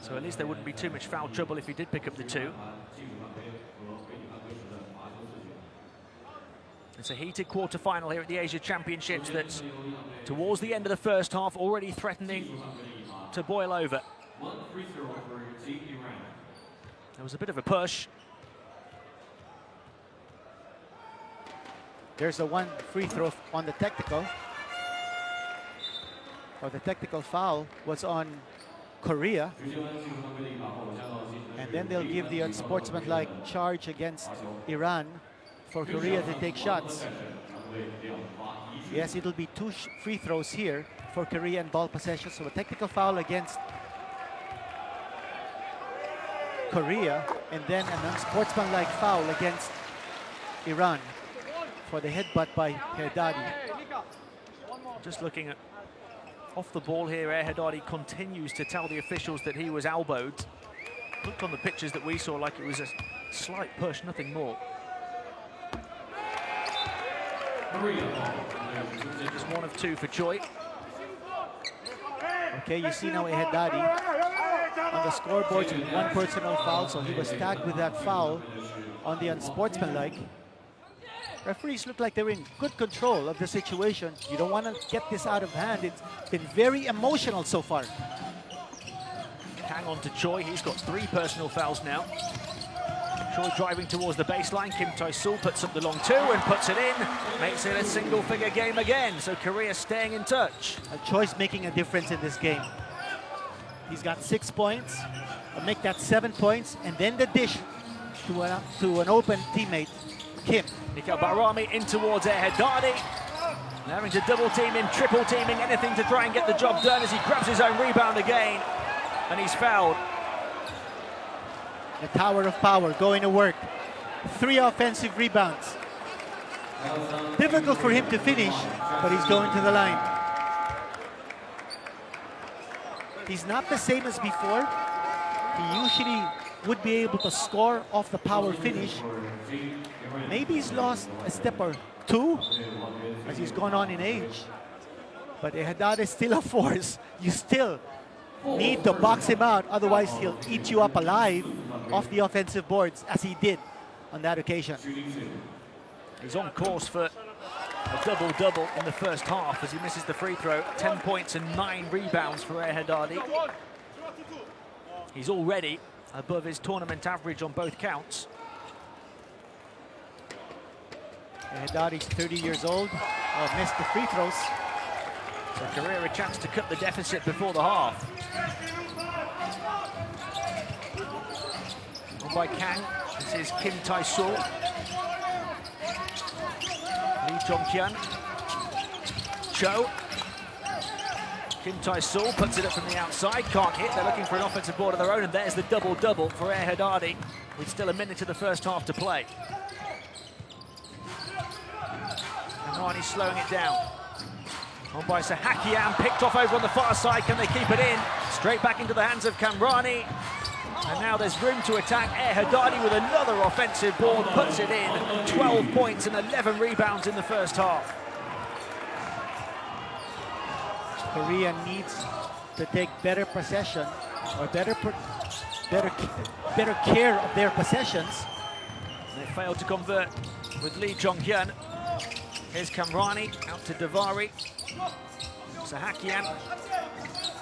So at least there wouldn't be too much foul trouble if he did pick up the 2. It's a heated quarter-final here at the Asia Championships that's towards the end of the first half already threatening to boil over. There was a bit of a push. There's a 1 free throw on the technical. Or the technical foul was on Korea. And then they'll give the unsportsmanlike charge against Iran for Korea to take shots. Yes, it'll be 2 free throws here for Korean ball possession. So a technical foul against Korea, and then an unsportsmanlike foul against Iran for the headbutt by Haddadi. Just looking at off the ball here, Haddadi continues to tell the officials that he was elbowed. Looked on the pictures that we saw like it was a slight push, nothing more. Just 1 of 2 for Choi. Okay, you see now Haddadi on the scoreboard with 1 personal foul, so he was tagged with that foul on the unsportsmanlike. Referees look like they're in good control of the situation. You don't want to get this out of hand. It's been very emotional so far. Hang on to Choi, he's got 3 personal fouls now. Choi driving towards the baseline. Kim Tae-sul puts up the long 2 and puts it in. Makes it a single-figure game again. So Korea staying in touch. Choi's making a difference in this game. He's got 6 points. I'll make that 7 points, and then the dish to an open teammate, Kim. Mikhail Barami in towards Haddadi. Having to double team him, triple teaming, anything to try and get the job done as he grabs his own rebound again. And he's fouled. The tower of power going to work. 3 offensive rebounds. Difficult for him to finish, but he's going to the line. He's not the same as before. He usually would be able to score off the power finish. Maybe he's lost a step or 2 as he's gone on in age. But Haddad is still a force. You still need to box him out, otherwise he'll eat you up alive off the offensive boards, as he did on that occasion. He's on course for a double-double in the first half as he misses the free throw. 10 points and 9 rebounds for Haddadi. He's already above his tournament average on both counts. Haddadi's 30 years old. Missed the free throws. So Korea a chance to cut the deficit before the half. On by Kang. This is Kim Tae-sul. Lee Jong-kyun. Cho. Kim Tae-sul puts it up from the outside. Can't hit. They're looking for an offensive board of their own, and there's the double-double for Haddadi with still a minute of the first half to play. And Rani's slowing it down. On by Sahakian, picked off over on the far side. Can they keep it in? Straight back into the hands of Kamrani. And now there's room to attack. Haddadi with another offensive board, puts it in. 12 points and 11 rebounds in the first half. Korea needs to take better possession, or better care of their possessions. They failed to convert with Lee Jong-kyun. Here's Kamrani out to Davari. Sahakian.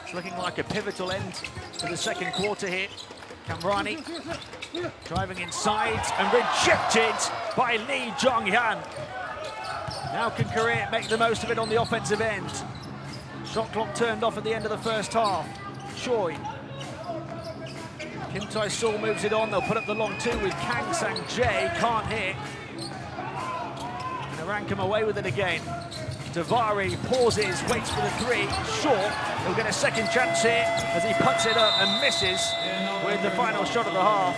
It's looking like a pivotal end to the second quarter here. Kamrani driving inside and rejected by Lee Jong-hyun. Now can Korea make the most of it on the offensive end? Shot clock turned off at the end of the first half. Choi. Kim Tae-sul moves it on. They'll put up the long 2 with Kang Sang-jae. Can't hit. And Iran come away with it again. Davari pauses, waits for the 3, short. He'll get a second chance here as he puts it up and misses with the final shot of the half.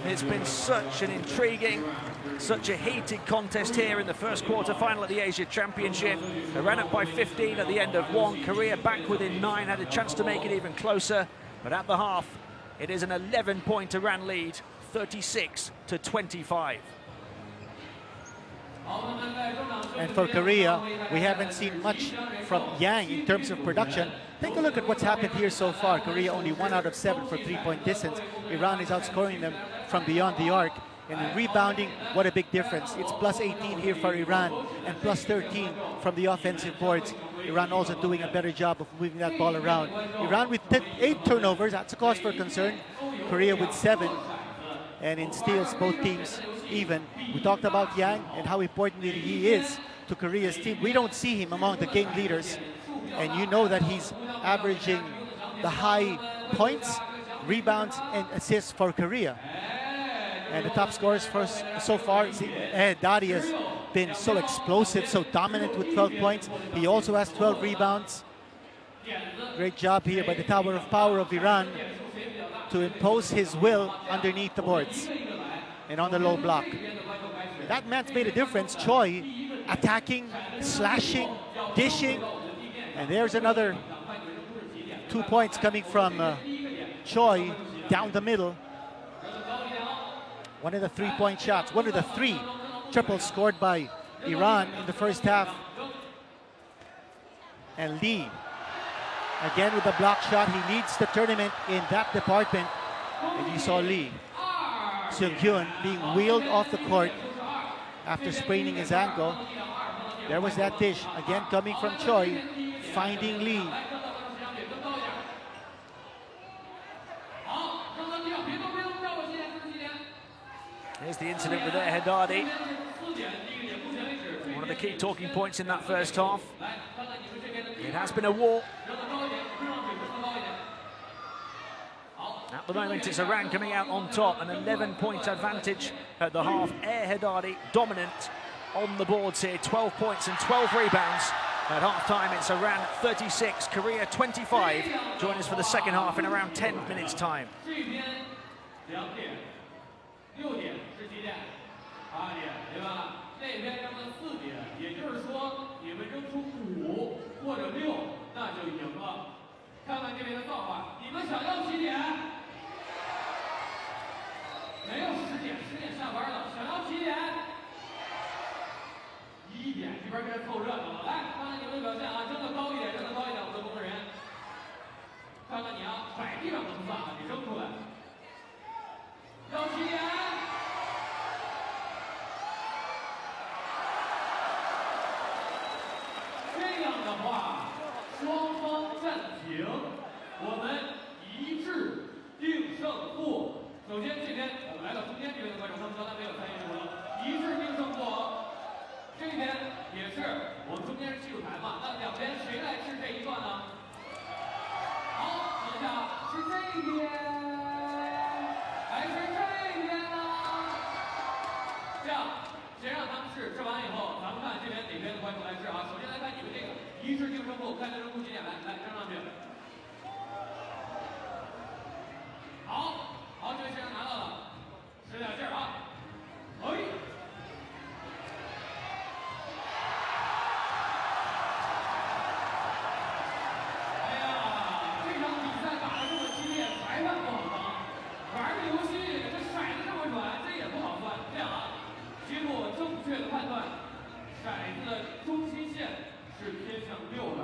It's been such an intriguing, such a heated contest here in the first quarter final of the Asia Championship. They ran up by 15 at the end of 1. Korea back within 9, had a chance to make it even closer. But But at the half, it is an 11-point Iran lead, 36-25. And for Korea, we haven't seen much from Yang in terms of production. Take a look at what's happened here so far. Korea only 1 out of 7 for three-point distance. Iran is outscoring them from beyond the arc. And in rebounding, what a big difference. It's plus 18 here for Iran and plus 13 from the offensive boards. Iran also doing a better job of moving that ball around. Iran with 8 turnovers, that's a cause for concern. Korea with 7. And in steals, both teams even. We talked about Yang and how important he is to Korea's team. We don't see him among the game leaders. And you know that he's averaging the high points, rebounds, and assists for Korea. And the top scorers so far, Dadi has been so explosive, so dominant with 12 points. He also has 12 rebounds. Great job here by the Tower of Power of Iran to impose his will underneath the boards and on the low block. That man's made a difference. Choi attacking, slashing, dishing. And there's another 2 points coming from Choi down the middle. One of the 3-point shots, one of the 3 triples scored by Iran in the first half. And Lee, again with the block shot, he leads the tournament in that department. And you saw Lee Seung-hyun being wheeled off the court after spraining his ankle. There was that dish, again coming from Choi, finding Lee. Here's the incident with Haddadi. One of the key talking points in that first half. It has been a war. At the moment, it's Iran coming out on top, an 11-point advantage at the half. Haddadi dominant on the boards here, 12 points and 12 rebounds. At half-time, it's Iran 36, Korea 25. Join us for the second half in around 10 minutes' time. 6点、17点、8点，对吧？那边扔了4点，也就是说，你们扔出5或者6，那就赢了。看看这边的造化，你们想要几点？没有10点，10点下班了，想要几点？1点，这边开始凑热闹了。来，看看你们的表现啊，扔得高一点，扔得高一点，我的工作人员。看看你啊，摆地上不算啊，你扔出来。要几点？ 这样的话，双方暂停，我们一致定胜负。首先这边我们来到中间这边的观众，他们刚才没有参与直播，一致定胜负。这边也是，我们中间是技术台嘛，那两边谁来吃这一段呢？好，等一下啊，是这边还是这边呢？这样。 先让他们试完以后，咱们看这边哪边的观众来试啊。首先来看你们这个一致定胜负，看这胜负几点来扔上去。好，这位先生拿到了，使点劲儿啊！哎呀，这场比赛打得这么激烈，裁判不好当，玩个游戏这骰子这么软，这也不好算。这样啊。 经过正确的判断，骰子的中心线是偏向6的。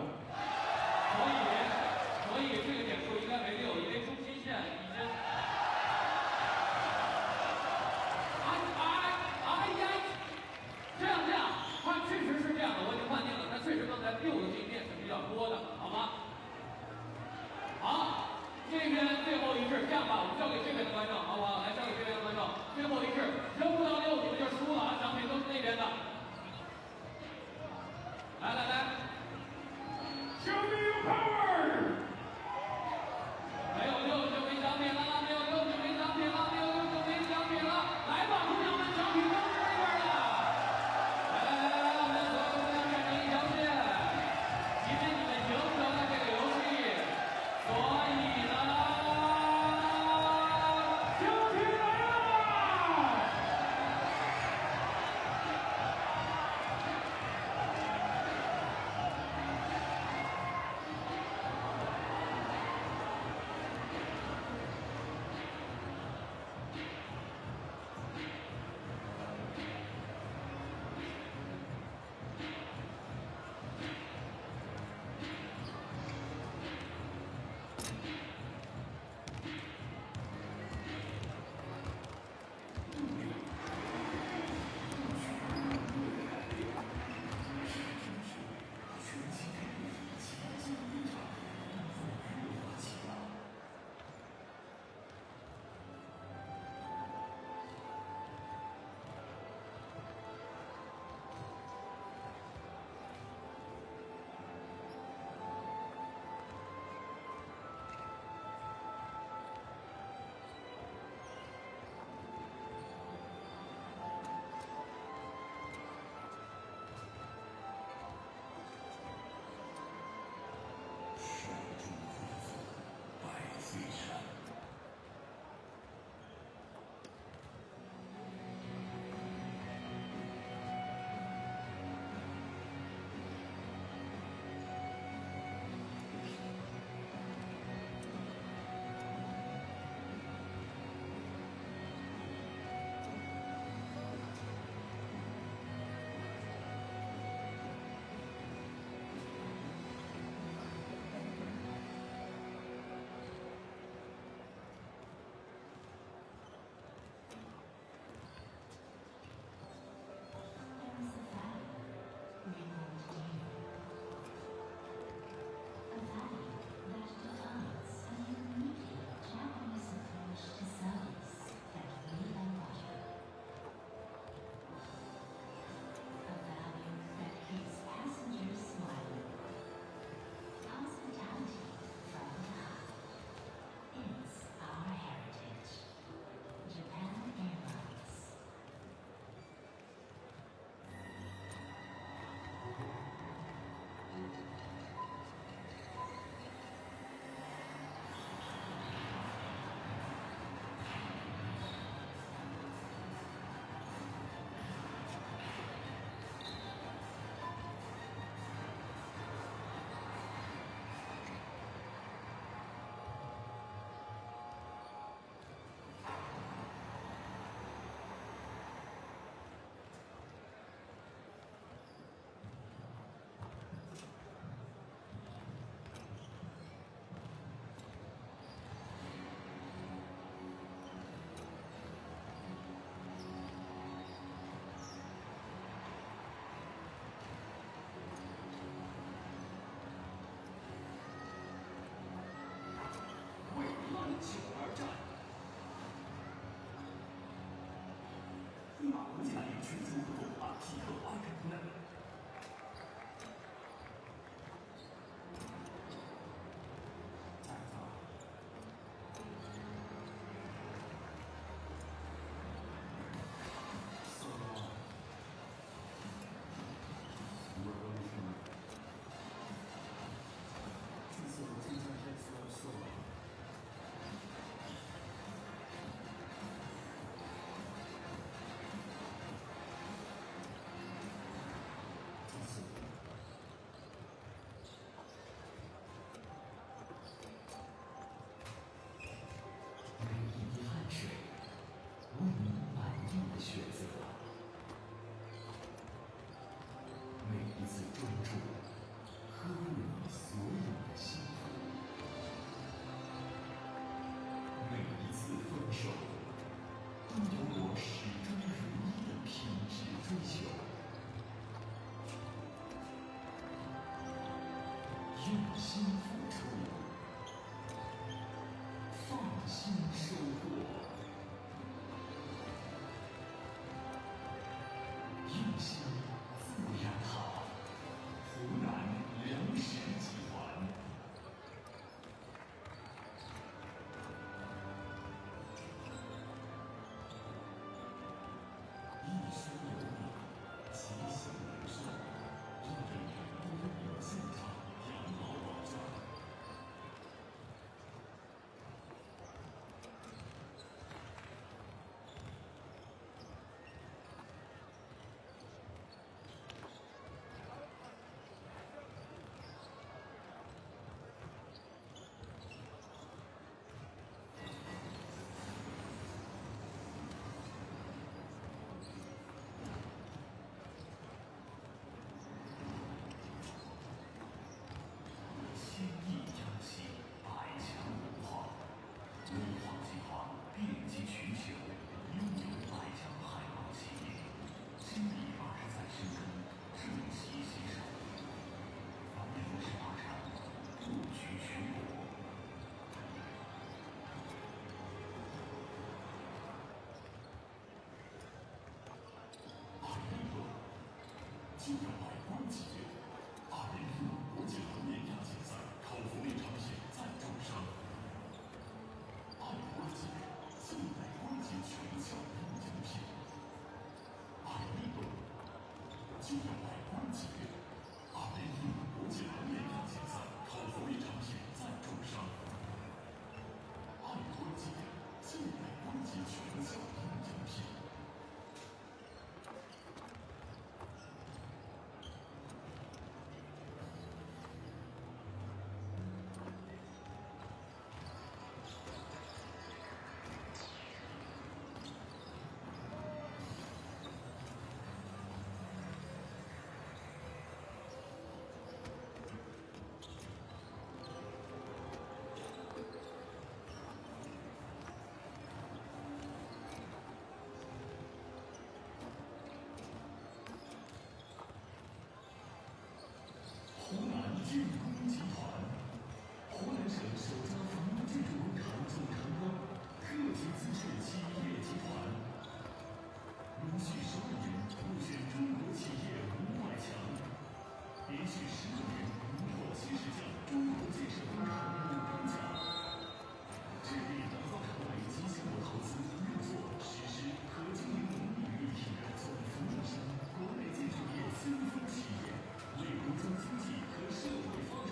袖而战。马国建立全球合作伙伴匹克安全空难。用心付出，放心收获。用心自然好。湖南粮食集团。一生有你，吉祥人寿，让人人都拥有健康养老保障。千亿张息，百强文化。规划计划遍及全球，拥有百强海外企业，经历20载深耕，正席携手，繁荣发展，布局全国。就要百官企业，2015国际航年亚锦赛考福利长险赞助商。爱国节，现代光洁全效应奖品。爱立顿，就要百官企业，2015国际航年亚锦赛考福利长险赞助商。爱国节，现代光洁全效应奖品。湖南建工集团，湖南省首家房屋建筑工厂总承包，个体资质企业集团，连续12年入选中国企业500强，连续16年荣获70项中国建设工程5等奖，致力打造成为集项目投资、运作、实施和经营能力于一体的总服务商，国内建筑业先锋企业。为国家经济和社会发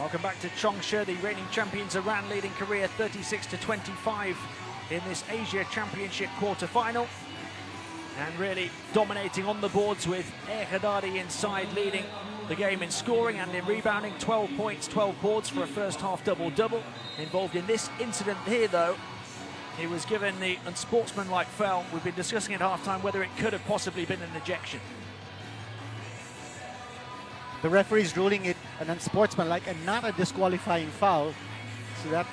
Welcome back to Chongsha. The reigning champions Iran leading Korea 36-25 in this Asia Championship quarter-final. And really dominating on the boards with Haddadi inside, leading the game in scoring and in rebounding. 12 points, 12 boards for a first half double-double. Involved in this incident here, though, he was given the unsportsmanlike foul. We've been discussing at half-time whether it could have possibly been an ejection. The referee's ruling it an unsportsmanlike and not a disqualifying foul. So that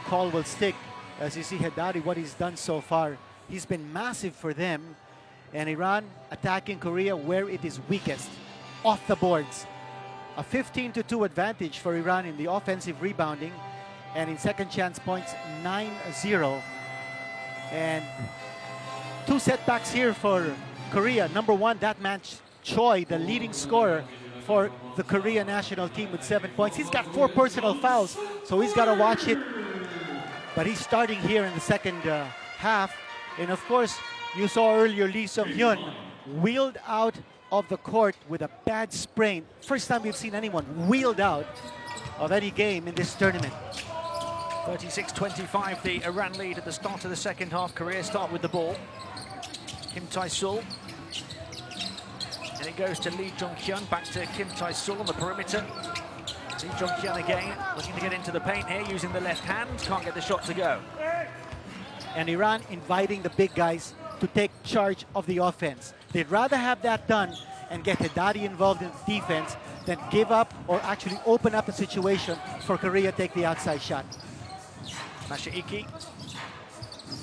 call will stick. As you see Haddadi, what he's done so far, he's been massive for them. And Iran attacking Korea where it is weakest, off the boards. A 15-2 advantage for Iran in the offensive rebounding, and in second chance points, 9-0. And two setbacks here for Korea. Number one, that man Choi, the leading scorer for the Korea national team with 7 points. He's got 4 personal fouls, so he's got to watch it. But he's starting here in the second half. And of course, you saw earlier Lee Sung-hyun wheeled out of the court with a bad sprain. First time we've seen anyone wheeled out of any game in this tournament. 36-25, the Iran lead at the start of the second half. Korea start with the ball. Kim Tae-sul. And it goes to Lee Jong-hyun, back to Kim Tae-sul on the perimeter. Lee Jong-hyun again, looking to get into the paint here, using the left hand. Can't get the shot to go. And Iran inviting the big guys to take charge of the offense. They'd rather have that done and get Haddadi involved in defense than give up or actually open up a situation for Korea to take the outside shot. Mashaiki,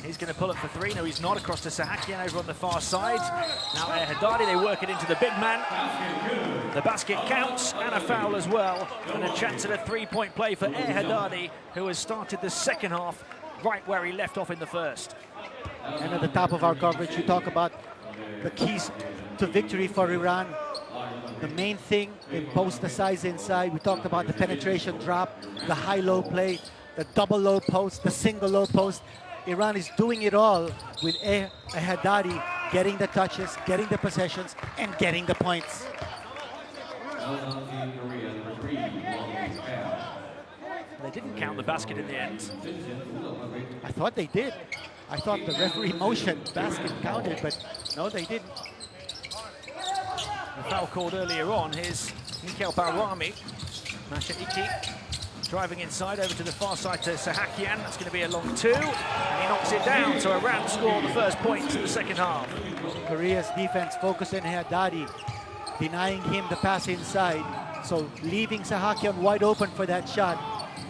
he's going to pull up for three. No, he's not. Across to Sahakian over on the far side. Now Haddadi, they work it into the big man. The basket counts and a foul as well. And a chance at a three-point play for Haddadi, who has started the second half right where he left off in the first. And at the top of our coverage, we talk about the keys to victory for Iran. The main thing, impose the size inside. We talked about the penetration drop, the high-low play, the double low post, the single low post. Iran is doing it all with Haddadi getting the touches, getting the possessions, and getting the points. They didn't count the basket in the end. I thought they did. I thought the referee motioned basket counted, but no, they didn't. The foul called earlier on, here's Mikel Barami. Mashaiki driving inside over to the far side to Sahakian. That's going to be a long two, and he knocks it down. So Iran score the first points in the second half. Korea's defense focusing Haddadi, denying him the pass inside. So leaving Sahakian wide open for that shot.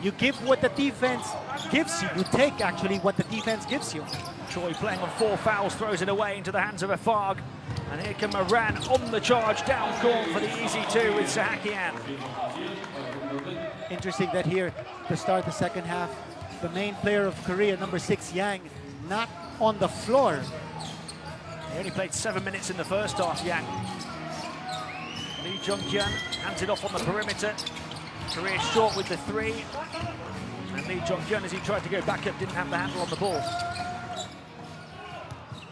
You give what the defense gives you. You take, actually, what the defense gives you. Choi playing on 4 fouls, throws it away into the hands of Afag. And here come Iran on the charge, down court for the easy two with Sahakian. Interesting that here, to start the second half, the main player of Korea, number 6, Yang, not on the floor. He only played 7 minutes in the first half, Yang. Lee Jong-hyun hands it off on the perimeter. Korea short with the 3. And Lee Jong-hyun, as he tried to go back up, didn't have the handle on the ball.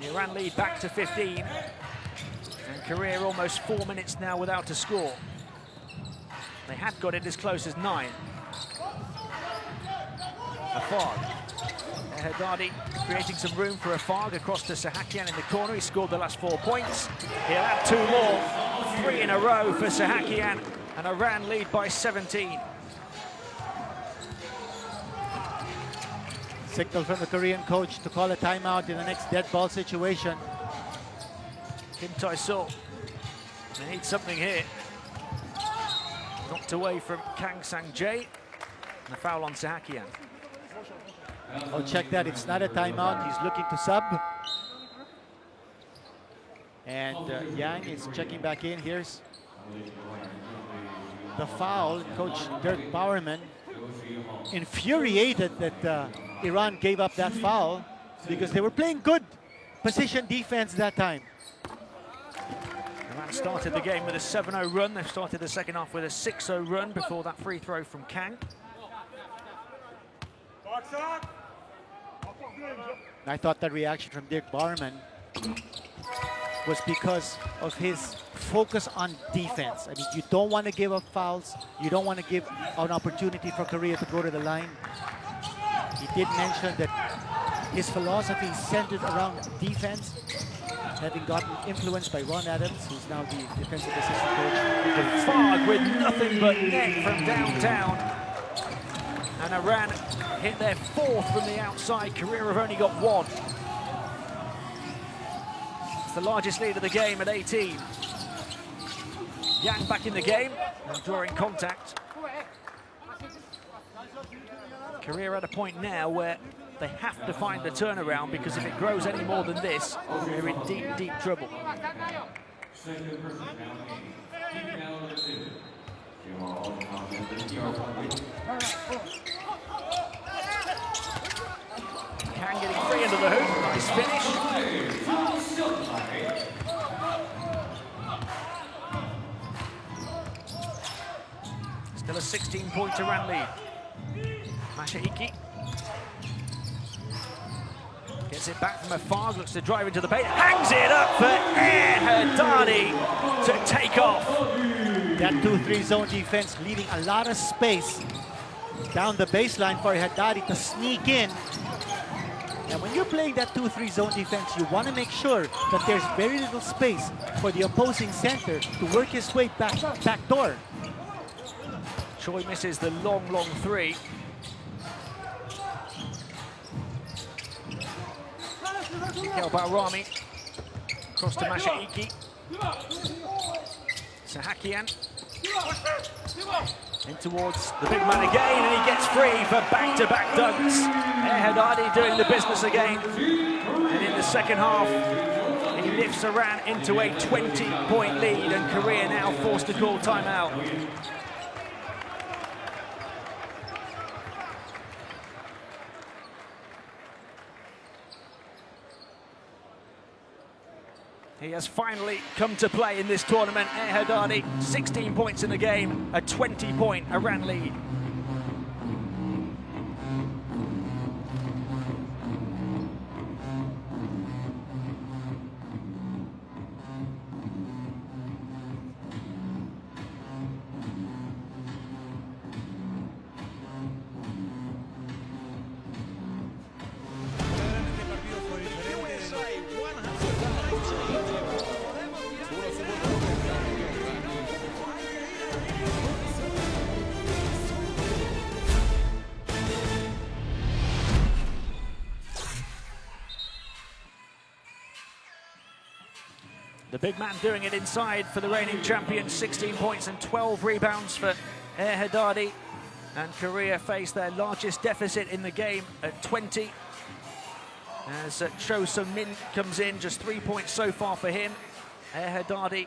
The Iran lead back to 15. And Korea almost 4 minutes now without a score. They had got it as close as 9. Afag. Haddadi creating some room for Afag across to Sahakian in the corner. He scored the last 4 points. He'll add 2 more. 3 in a row for Sahakian. And Iran lead by 17. Signal from the Korean coach to call a timeout in the next dead ball situation. Kim Tae-sul. They need something here. Knocked away from Kang Sang-jae. And a foul on Sahakian. Oh, check that. It's not a timeout. He's looking to sub. And Yang is checking back in. Here's the foul. Coach Dirk Bowerman infuriated that Iran gave up that foul because they were playing good position defense that time. Iran started the game with a 7-0 run. They've started the second half with a 6-0 run before that free throw from Kang. I thought that reaction from Dirk Bowerman was because of his focus on defense. I mean, you don't want to give up fouls. You don't want to give an opportunity for Korea to go to the line. He did mention that his philosophy is centered around defense, having gotten influenced by Ron Adams, who's now the defensive assistant coach. Fog with nothing but net from downtown. And Iran hit their fourth from the outside. Korea have only got one. It's the largest lead of the game at 18. Yang back in the game and drawing contact. Korea at a point now where they have to find the turnaround, because if it grows any more than this, they're in deep, deep trouble. Kang getting free into the hoop. Nice finish. Still a 16-point Iran lead. Mashaiki gets it back from Afag, looks to drive into the paint, hangs it up for Herdani to take off. That 2-3 zone defense leaving a lot of space down the baseline for Herdani to sneak in. And when you're playing that 2-3 zone defense, you want to make sure that there's very little space for the opposing center to work his way back door. Choi misses the long, long three. Mikhail Bahrami across to Mashaiki. Sahakian in towards the big man again, and he gets free for back-to-back dunks. Herdani doing the business again. And in the second half, he lifts Iran into a 20-point lead, and Korea now forced to call timeout. He has finally come to play in this tournament. Herdani, 16 points in the game, a 20-point Iran lead. The big man doing it inside for the reigning champions. 16 points and 12 rebounds for Herdani. And Korea face their largest deficit in the game at 20. As Cho Sung-min comes in, just 3 points so far for him. Herdani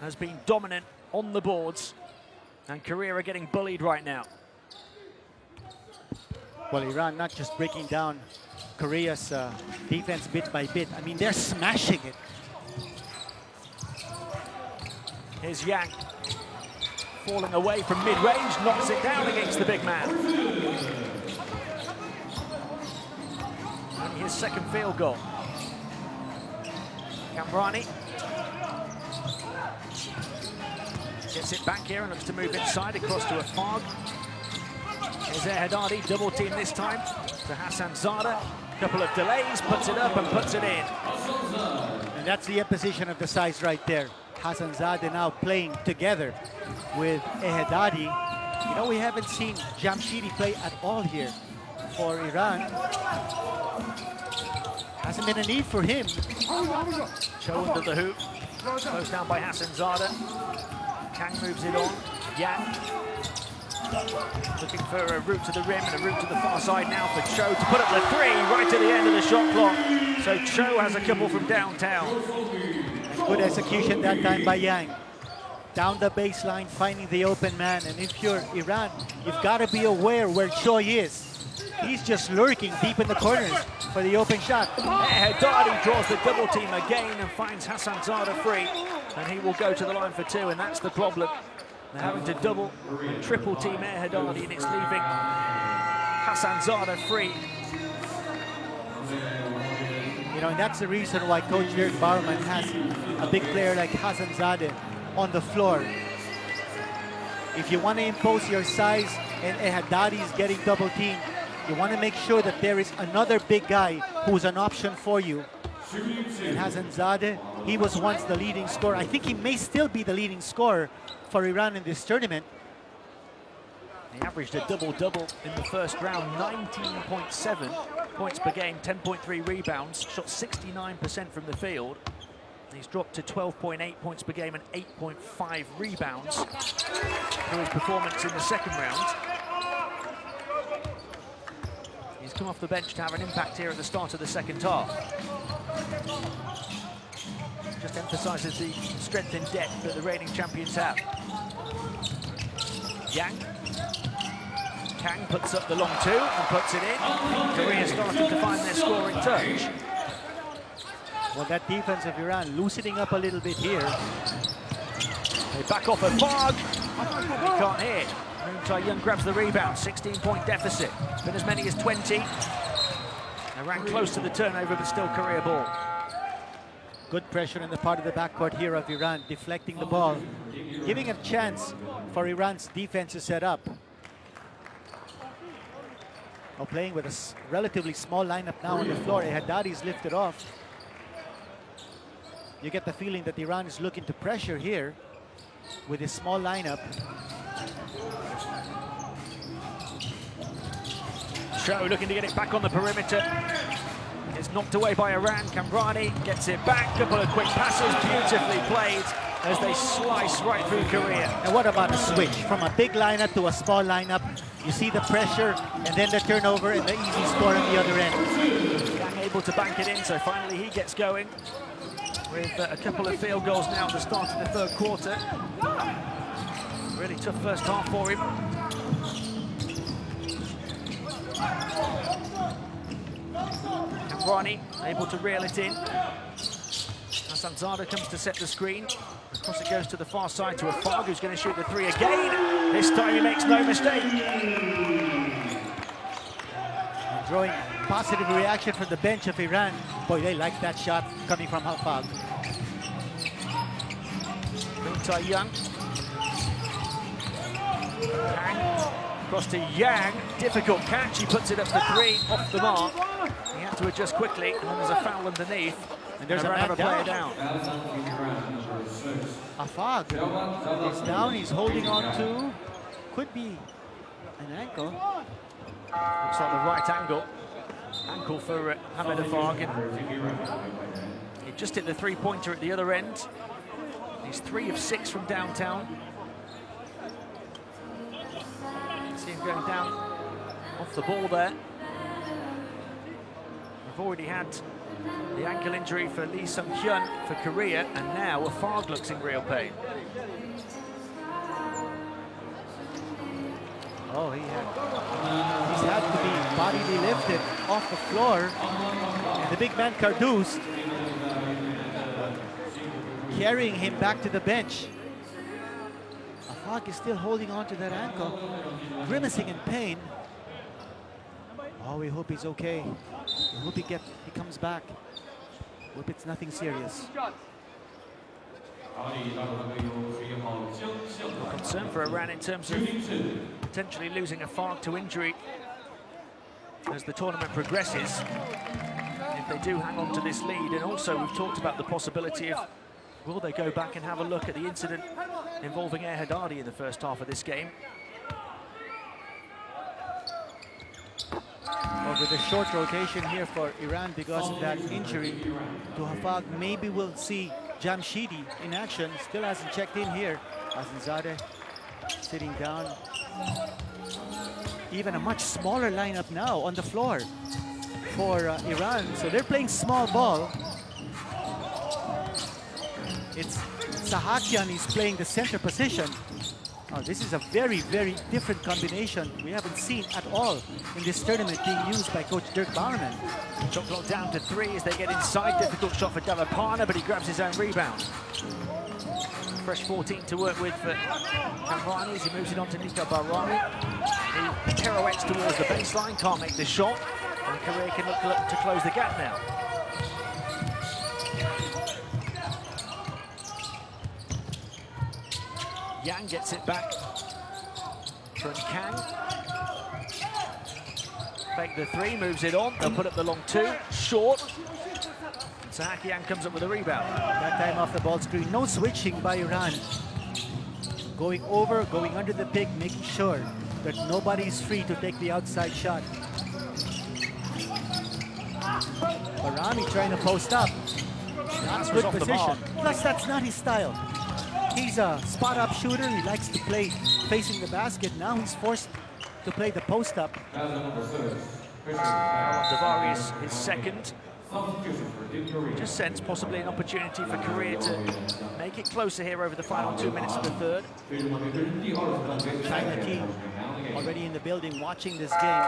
has been dominant on the boards. And Korea are getting bullied right now. Well, Iran not just breaking down Korea's defense bit by bit. I mean, they're smashing it. Here's Yang, falling away from mid-range, knocks it down against the big man. Only his second field goal. Kamrani gets it back here and looks to move inside, across to Afag. Here's Herdani, double team this time to Hassan Zada. Couple of delays, puts it up and puts it in. And that's the imposition of the size right there. Hassanzadeh now playing together with Herdani. You know, we haven't seen Jamshidi play at all here for Iran. Hasn't been a need for him. Cho under the hoop, closed down by Hassanzadeh. Kang moves it on. Yang looking for a route to the rim and a route to the far side now for Cho to put up the three right to the end of the shot clock. So Cho has a couple from downtown. Good execution that time by Yang. Down the baseline, finding the open man. And if you're Iran, you've got to be aware where Choi is. He's just lurking deep in the corners for the open shot. Herdani draws the double team again and finds Hassanzadeh free. And he will go to the line for two, and that's the problem. They're having to double and triple team Herdani, and it's leaving Hassanzadeh free. You know, and that's the reason why Coach Dirk Bauerman has a big player like Hassanzadeh on the floor. If you want to impose your size and Haddadi is getting double teamed, you want to make sure that there is another big guy who's an option for you. And Hassanzadeh, he was once the leading scorer. I think he may still be the leading scorer for Iran in this tournament. He averaged a double-double in the first round, 19.7 points per game, 10.3 rebounds, shot 69% from the field. He's dropped to 12.8 points per game and 8.5 rebounds through his performance in the second round. He's come off the bench to have an impact here at the start of the second half. Just emphasises the strength and depth that the reigning champions have. Yang. Kang puts up the long two and puts it in. Korea starting to find their scoring touch. Well, that defense of Iran loosening up a little bit here. They back off a fog. He can't hit. Moon Tae-young grabs the rebound, 16-point deficit. Been as many as 20. They ran close to the turnover, but still Korea ball. Good pressure in the part of the backcourt here of Iran, deflecting the ball, giving a chance for Iran's defense to set up. Now playing with a relatively small lineup now on the floor. Haddadi's lifted off. You get the feeling that Iran is looking to pressure here with a small lineup. Cho looking to get it back on the perimeter. It's knocked away by Iran. Kamrani gets it back. Couple of quick passes, beautifully played as they slice right through Korea. And what about a switch from a big lineup to a small lineup? You see the pressure and then the turnover and the easy score on the other end. Yang able to bank it in, so finally he gets going with a couple of field goals now at the start of the third quarter. Really tough first half for him. Kamrani able to reel it in. Hassanzadeh comes to set the screen. Across it goes to the far side to Afag, who's going to shoot the three again. This time he makes no mistake. Drawing positive reaction from the bench of Iran. Boy, they like that shot coming from Afag. Moon Tae-young. Across to Yang. Difficult catch. He puts it up for three, off the mark. He had to adjust quickly, and then there's a foul underneath. And there's another player down. down. Afag is down. He's holding on to, could be an ankle. Looks like the right ankle for Hamed Afag. He just hit the three-pointer at the other end. He's 3 of 6 from downtown. See him going down off the ball there. We've already had the ankle injury for Lee Sung-hyun for Korea, and now Afag looks in real pain. Oh, he's had to be bodily lifted off the floor. And the big man Karduz carrying him back to the bench. Afag is still holding on to that ankle, grimacing in pain. Oh, we hope he's okay. We hope he comes back. Hope it's nothing serious. Concern for Iran in terms of potentially losing Afag to injury as the tournament progresses, if they do hang on to this lead. And also we've talked about the possibility of, will they go back and have a look at the incident involving Haddadi in the first half of this game? Well, with a short rotation here for Iran because of that injury to Afag, maybe we'll see Jamshidi in action. Still hasn't checked in here. Hassanzadeh sitting down. Even a much smaller lineup now on the floor for Iran. So they're playing small ball. It's Sahakian is playing the center position. Oh, this is a very, very different combination we haven't seen at all in this tournament being used by Coach Dirk Bauerman. Shot clock down to 3 as they get inside. Difficult shot for Davapana, but he grabs his own rebound. Fresh 14 to work with for Kamrani as he moves it on to Nika Barami. He pirouettes towards the baseline, can't make the shot, and Korea can look to close the gap now. Yang gets it back from Kang. Fake the three, moves it on. They'll put up the long two, short. Sahakian comes up with a rebound. That time off the ball screen, no switching by Iran. Going over, going under the pick, making sure that nobody's free to take the outside shot. Barami trying to post up. That's good position. Plus, that's not his style. He's a spot-up shooter. He likes to play facing the basket. Now he's forced to play the post-up. Davari is his second. Just sense possibly an opportunity for Korea to make it closer here over the final 2 minutes of the third. China team already in the building watching this game.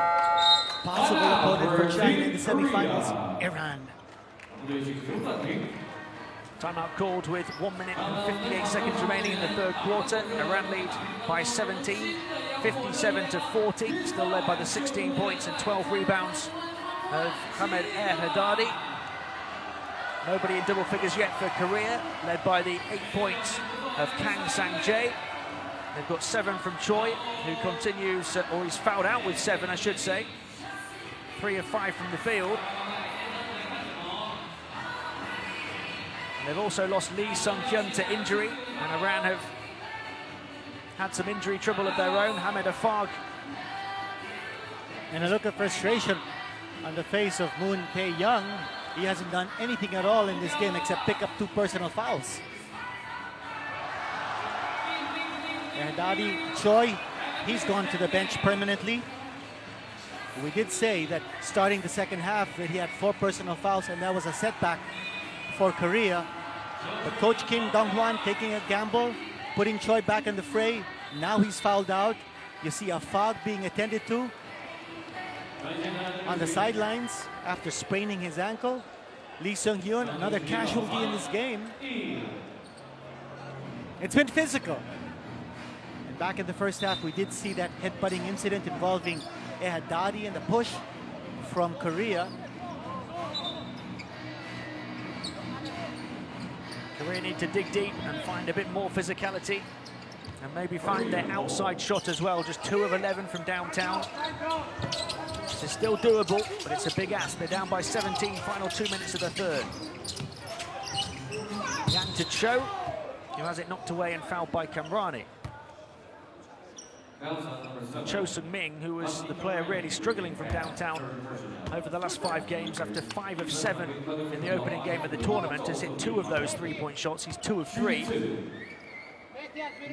Possible opponent for China in the semifinals, Iran. Timeout called with 1 minute and 58 seconds remaining in the third quarter. Iran lead by 17, 57-40. Still led by the 16 points and 12 rebounds of Hamed Haddadi. Nobody in double figures yet for Korea, led by the 8 points of Kang Sang-jae. They've got 7 from Choi, who continues, or he's fouled out with 7, I should say. 3 of 5 from the field. They've also lost Lee Sung-hyun to injury, and Iran have had some injury trouble of their own. Hamed Afag. And a look of frustration on the face of Moon Tae-young. He hasn't done anything at all in this game except pick up 2 personal fouls. Haddadi, Choi, he's gone to the bench permanently. We did say that starting the second half that he had 4 personal fouls, and that was a setback for Korea. But Coach Kim Dong-hwan taking a gamble, putting Choi back in the fray. Now he's fouled out. You see a Fog being attended to on the sidelines after spraining his ankle. Lee Sung-hyun, another casualty in this game. It's been physical. And back in the first half, we did see that headbutting incident involving Haddadi and the push from Korea. Korea need to dig deep and find a bit more physicality and maybe find their outside shot as well. Just 2 of 11 from downtown. It's still doable, but it's a big ask. They're down by 17, final 2 minutes of the third. Yang to Cho, who has it knocked away and fouled by Kamrani. Cho Sung-ming, who was the player really struggling from downtown over the last 5 games, after 5 of 7 in the opening game of the tournament, has hit 2 of those 3-point shots. He's 2 of 3.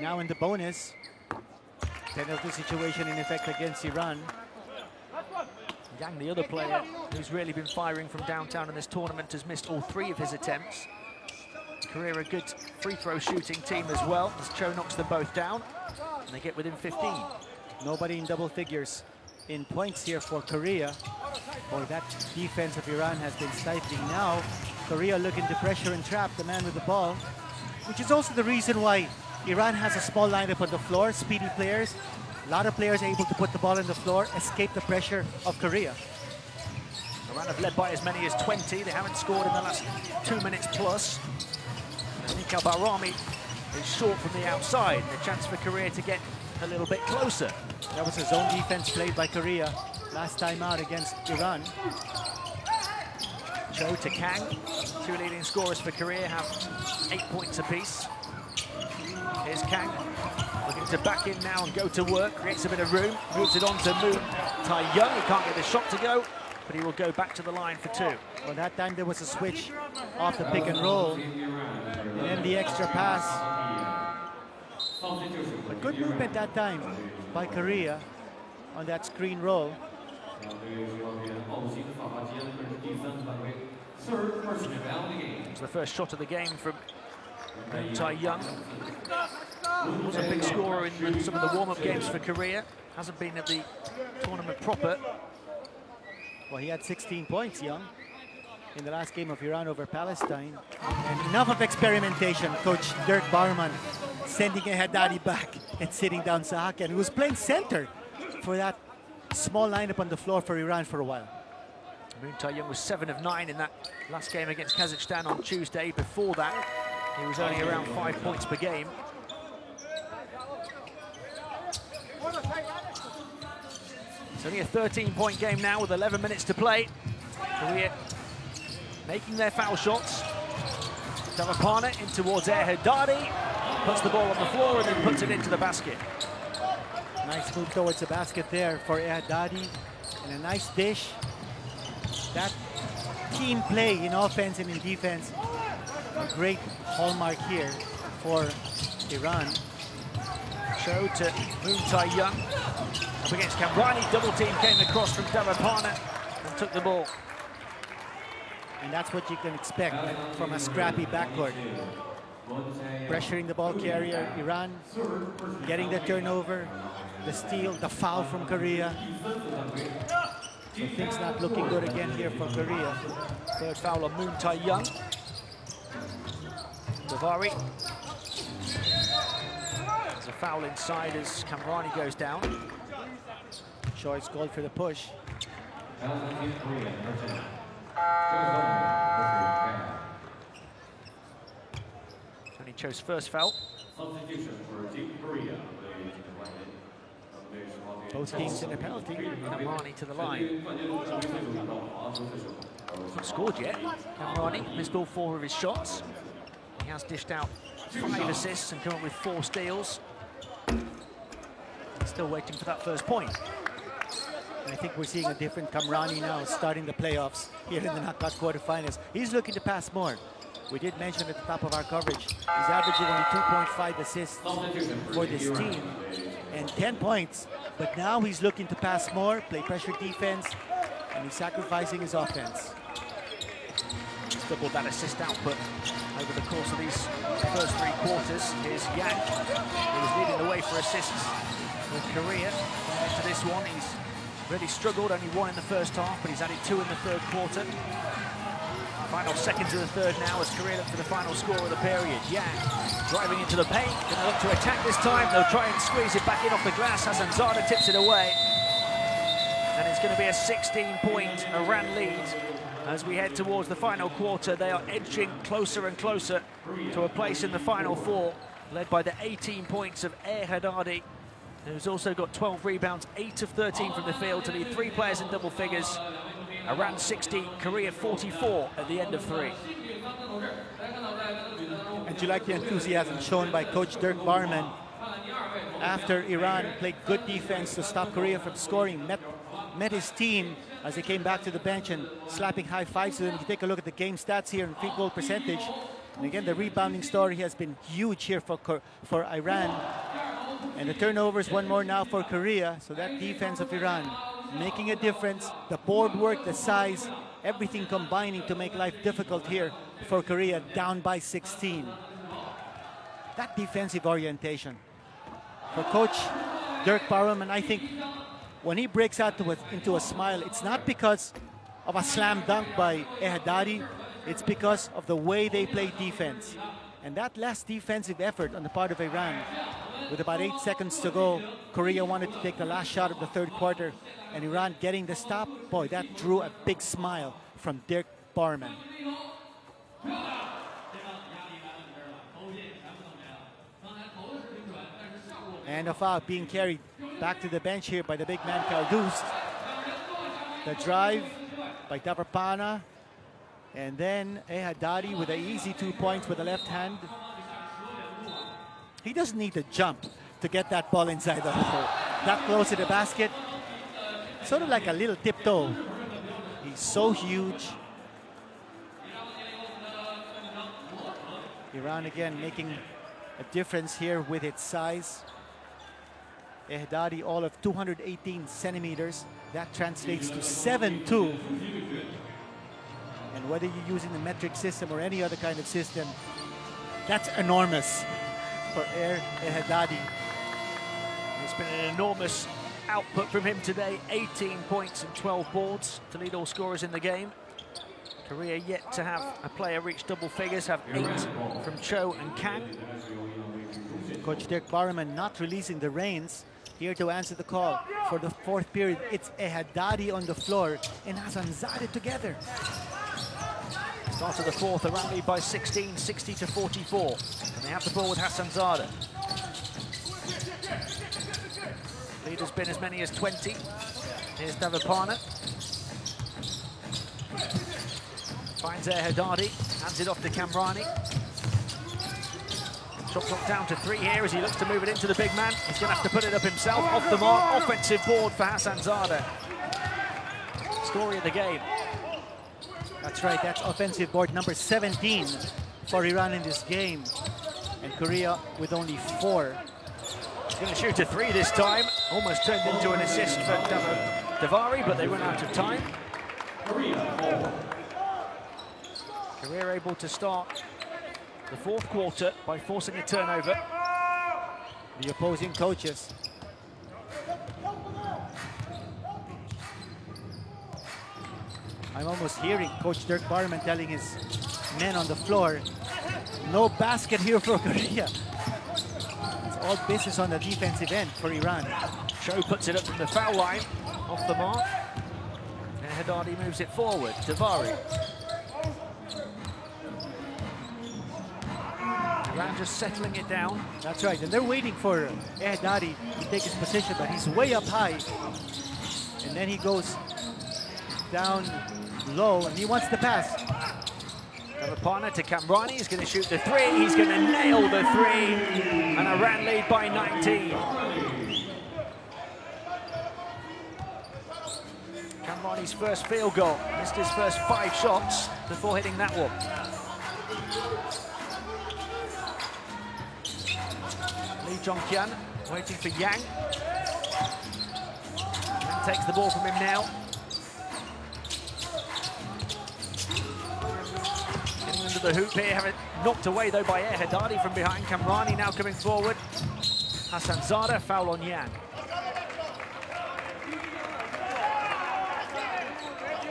Now in the bonus, penalty situation in effect against Iran. Yang, the other player who's really been firing from downtown in this tournament, has missed all 3 of his attempts. Korea a good free throw shooting team as well, as Cho knocks them both down. And they get within 15. Nobody in double figures in points here for Korea. Boy, that defense of Iran has been stifling. Now, Korea looking to pressure and trap the man with the ball, which is also the reason why Iran has a small lineup on the floor, speedy players. A lot of players able to put the ball on the floor, escape the pressure of Korea. Iran have led by as many as 20. They haven't scored in the last 2 minutes plus. Nika Barami is short from the outside. A chance for Korea to get a little bit closer. That was a zone defense played by Korea last time out against Iran. Cho to Kang. 2 leading scorers for Korea have 8 points apiece. Here's Kang, looking to back in now and go to work, creates a bit of room, moves it on to Moon Tae-young. He can't get the shot to go, but he will go back to the line for 2. Well, that time there was a switch off the pick and roll, and then the extra pass. But good movement that time by Korea on that screen roll. It's the first shot of the game from Moon Tae-young. Was a big scorer in some of the warm-up games for Korea. Hasn't been at the tournament proper. Well, he had 16 points, Young, in the last game of Iran over Palestine. And enough of experimentation. Coach Dirk Barman sending Haddadi back and sitting down Sahakian, who was playing center for that small lineup on the floor for Iran for a while. Moon Tae-young was 7 of 9 in that last game against Kazakhstan on Tuesday. Before that, he was only around 5 points per game. It's only a 13-point game now with 11 minutes to play. Korea making their foul shots. Davapana in towards Haddadi, puts the ball on the floor and then puts it into the basket. Nice move towards the basket there for Haddadi, and a nice dish. That team play in offense and in defense, a great hallmark here for Iran. Show to Moon Tae-young. Up against Kamrani, double team came across from Davapana and took the ball. And that's what you can expect from a scrappy backcourt. Pressuring the ball carrier, Iran, getting the turnover, the steal, the foul from Korea. So things not looking good again here for Korea. Third foul on Moon Tae-young. Davari. There's a foul inside as Kamrani goes down. Choice called for the push. Tony Cho's first foul. Both teams in a penalty. Kamrani to the line. Not scored yet. Kamrani missed all 4 of his shots. He has dished out 5 assists and come up with 4 steals. Still waiting for that first point. I think we're seeing a different Kamrani now starting the playoffs here in the knockout quarterfinals. He's looking to pass more. We did mention at the top of our coverage, he's averaging only 2.5 assists for this team and 10 points. But now he's looking to pass more, play pressure defense, and he's sacrificing his offense. He's doubled that assist output over the course of these first 3 quarters. Here's Yang, who was leading the way for assists with Korea. Coming into this one, he's really struggled, only 1 in the first half, but he's added 2 in the third quarter. Final seconds of the third now as Korea look for the final score of the period. Yang driving into the paint, going to look to attack this time. They'll try and squeeze it back in off the glass. Hassanzadeh tips it away. And it's going to be a 16-point Iran lead. As we head towards the final quarter, they are edging closer and closer to a place in the final 4, led by the 18 points of Haddadi, who's also got 12 rebounds, 8 of 13 from the field to lead 3 players in double figures. Iran 60, Korea 44 at the end of 3. And you like the enthusiasm shown by Coach Dirk Barman after Iran played good defense to stop Korea from scoring, met his team as they came back to the bench and slapping high fives to them. You take a look at the game stats here and field goal percentage. And again, the rebounding story has been huge here for Iran. And the turnovers, 1 more now for Korea. So that defense of Iran making a difference. The board work, the size, everything combining to make life difficult here for Korea, down by 16. That defensive orientation. For Coach Dirk Barman, I think when he breaks out into a smile, it's not because of a slam dunk by Haddadi, it's because of the way they play defense. And that last defensive effort on the part of Iran, with about 8 seconds to go, Korea wanted to take the last shot of the third quarter, and Iran getting the stop, boy, that drew a big smile from Dirk Barman. And a foul being carried back to the bench here by the big man Kaldus. The drive by Davapana, and then Haddadi with an easy 2 points with the left hand. He doesn't need to jump to get that ball inside the hole. That close to the basket, sort of like a little tiptoe. He's so huge. Iran again making a difference here with its size. Haddadi all of 218 centimeters. That translates to 7'2". And whether you're using the metric system or any other kind of system, that's enormous for Haddadi. It's been an enormous output from him today. 18 points and 12 boards to lead all scorers in the game. Korea yet to have a player reach double figures, have 8 from Cho and Kang. Coach Dirk Barman not releasing the reins here to answer the call for the 4th period. It's Haddadi on the floor and Hassanzadeh together. Start of the 4th, Iran lead by 16, 60-44. And they have the ball with Hassanzadeh. Lead has been as many as 20. Here's Davapana. Finds Haddadi, hands it off to Kamrani. Shot clock down to 3 here as he looks to move it into the big man. He's going to have to put it up himself. Off the mark, offensive board for Hassanzadeh. Story of the game. That's right, that's offensive board number 17 for Iran in this game. And Korea with only 4. He's going to shoot a 3 this time. Almost turned into an assist for Davari, but they run out of time. Korea able to start the 4th quarter by forcing a turnover. The opposing coaches. I'm almost hearing Coach Dirk Barman telling his men on the floor, no basket here for Korea. It's all business on the defensive end for Iran. Cho puts it up from the foul line, off the mark. And Haddadi moves it forward. Davari. Iran just settling it down. That's right, and they're waiting for Haddadi to take his position, but he's way up high. And then he goes down low, and he wants the pass. Davapana to Kamrani, he's going to shoot the 3, he's going to nail the 3, and Iran lead by 19. Kamrani's first field goal, missed his first 5 shots before hitting that one. Lee Jong-kyun waiting for Yang. Yang takes the ball from him now. Getting under the hoop here, have it knocked away though by Haddadi from behind. Kamrani now coming forward. Hassanzadeh, foul on Yang.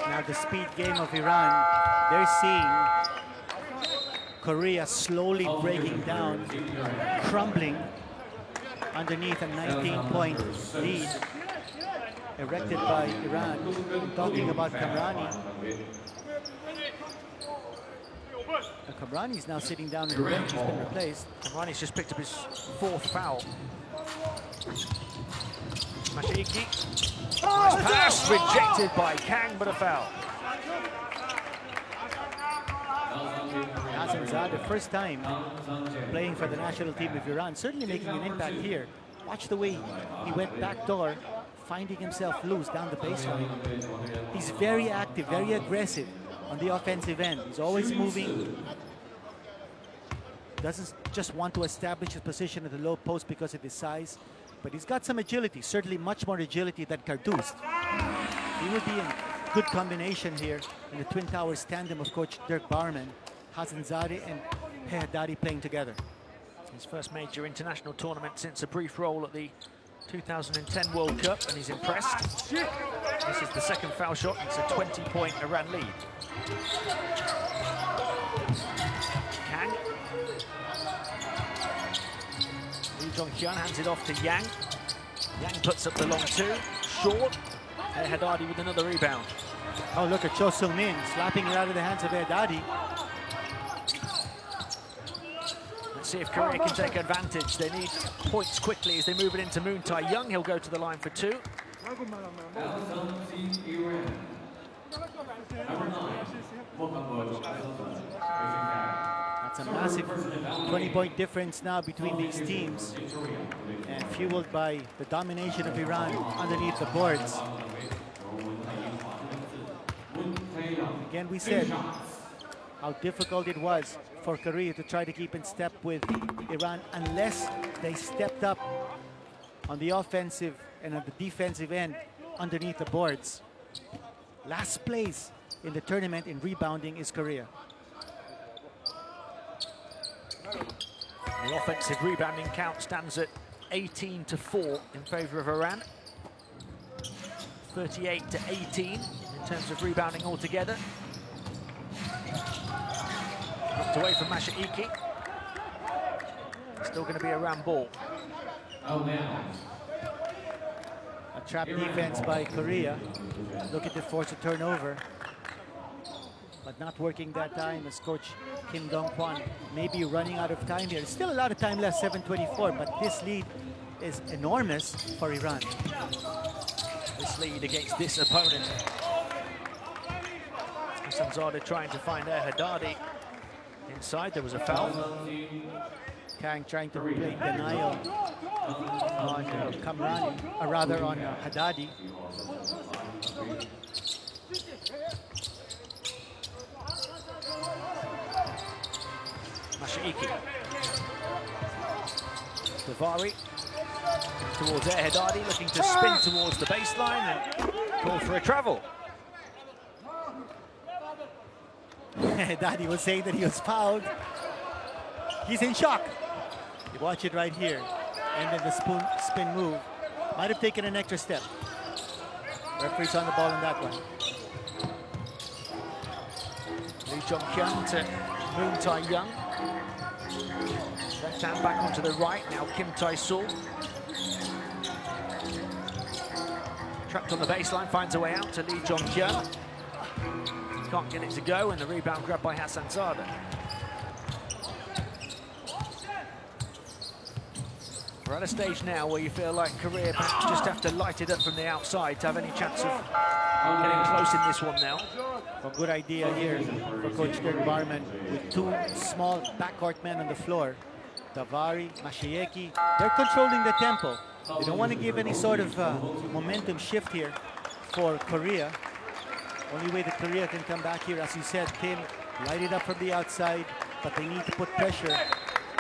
Now the speed game of Iran, they're seeing Korea slowly breaking down, crumbling underneath a 19-point lead erected by Iran. I'm talking about Kamrani. Kamrani is now sitting down on the bench. He's been replaced. Kamrani's just picked up his 4th foul. Mashaiki. Nice pass, rejected by Kang, but a foul. Hassanzadeh, first time playing for the national team of Iran, certainly making an impact here. Watch the way he went backdoor, finding himself loose down the baseline. He's very active, very aggressive on the offensive end. He's always moving. Doesn't just want to establish his position at the low post because of his size, but he's got some agility, certainly much more agility than Karduz. He would be a good combination here in the Twin Towers tandem of Coach Dirk Barman, Hassanzadeh and Haddadi playing together. His first major international tournament since a brief role at the 2010 World Cup, and he's impressed. This is the 2nd foul shot. It's a 20-point Iran lead. Kang. Lee Jong-kyun hands it off to Yang. Yang puts up the long 2. Short. Haddadi with another rebound. Oh, look at Cho Sung-min slapping it out of the hands of Haddadi. Let's see if Korea can take advantage. They need points quickly as they move it into Moon Tae-young. He'll go to the line for 2. That's a massive 20-point difference now between these teams, and fueled by the domination of Iran underneath the boards. Again, we said how difficult it was for Korea to try to keep in step with Iran unless they stepped up on the offensive and on the defensive end underneath the boards. Last place in the tournament in rebounding is Korea. The offensive rebounding count stands at 18-4 in favor of Iran. 38-18 in terms of rebounding altogether. Knocked away from Mashaiki. Still going to be a Iran ball. A trap defense by Korea. Looking to force a turnover, but not working that time as Coach Kim Dong-kwon may be running out of time here. Still a lot of time left, 7:24, but this lead is enormous for Iran. this lead against this opponent. Hassanzadeh trying to find Haddadi. Inside there was a foul. Kang trying to play denial on Kamrani, or rather on Haddadi. Mashaiki. Davari towards Haddadi, looking to spin towards the baseline and call for a travel. Haddadi was saying that he was fouled. He's in shock. You watch it right here. And then the spin move. Might have taken an extra step. Referee's on the ball on that one. Lee Jong-kyun to Moon Tai-young. Left hand back onto the right, now Kim Tae-sul. Trapped on the baseline, finds a way out to Lee Jong-kyun. Can't get it to go, and the rebound grabbed by Hassanzadeh. We're at a stage now where you feel like Korea perhaps just have to light it up from the outside to have any chance of getting close in this one now. A good idea here for Coach Dirk Barman with two small backcourt men on the floor. Davari, Mashieki, they're controlling the tempo. They don't want to give any sort of momentum shift here for Korea. Only way that Korea can come back here, as you said, Kim, light it up from the outside, but they need to put pressure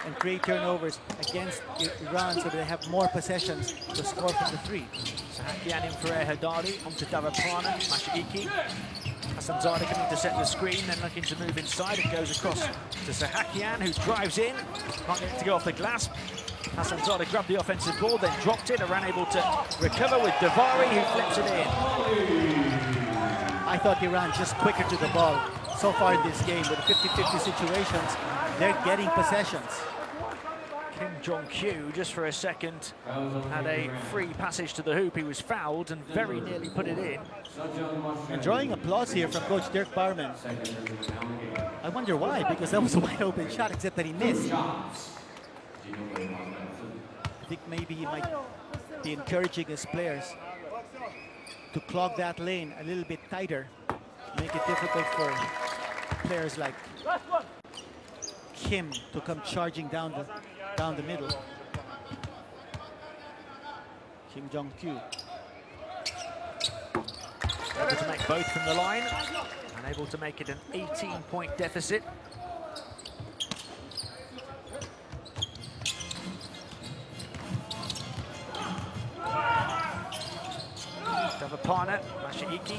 and create turnovers against Iran so they have more possessions to score from the three. Sahakian in for Haddadi, onto Davaprana, Mashiiki. Hassanzadeh coming to set the screen, then looking to move inside. It goes across to Sahakian, who drives in. Can't get it to go off the glass. Hassanzadeh grabbed the offensive ball, then dropped it. Iran able to recover with Davari, who flips it in. I thought Iran just quicker to the ball so far in this game. With 50-50 situations, they're getting possessions. Kim Jong-kyu, just for a second, had a free passage to the hoop. He was fouled and very nearly put it in. Enjoying applause here from Coach Dirk Barman. I wonder why, because that was a wide open shot, except that he missed. I think maybe he might be encouraging his players to clog that lane a little bit tighter, make it difficult for players like Kim to come charging down the middle. Kim Jong-kyu able to make both from the line and able to make it an 18-point deficit. Davapana, Mashiiki.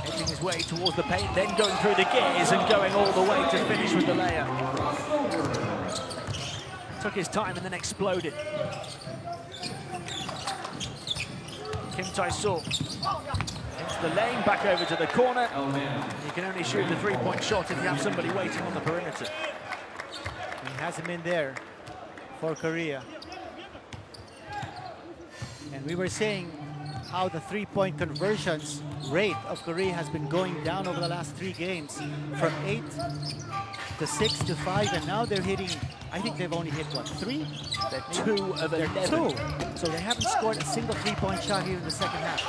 Edging his way towards the paint, then going through the gears and going all the way to finish with the layup. Took his time and then exploded. Kim Tae-sul into the lane, back over to the corner. You can only shoot the three-point shot if you have somebody waiting on the perimeter. He has him in there for Korea. And we were saying how the three-point conversions rate of Korea has been going down over the last 3 games, from 8 to 6 to 5, and now they're hitting, I think they've only hit, what, 3? They're 2 of 11. 2. So they haven't scored a single three-point shot here in the second half.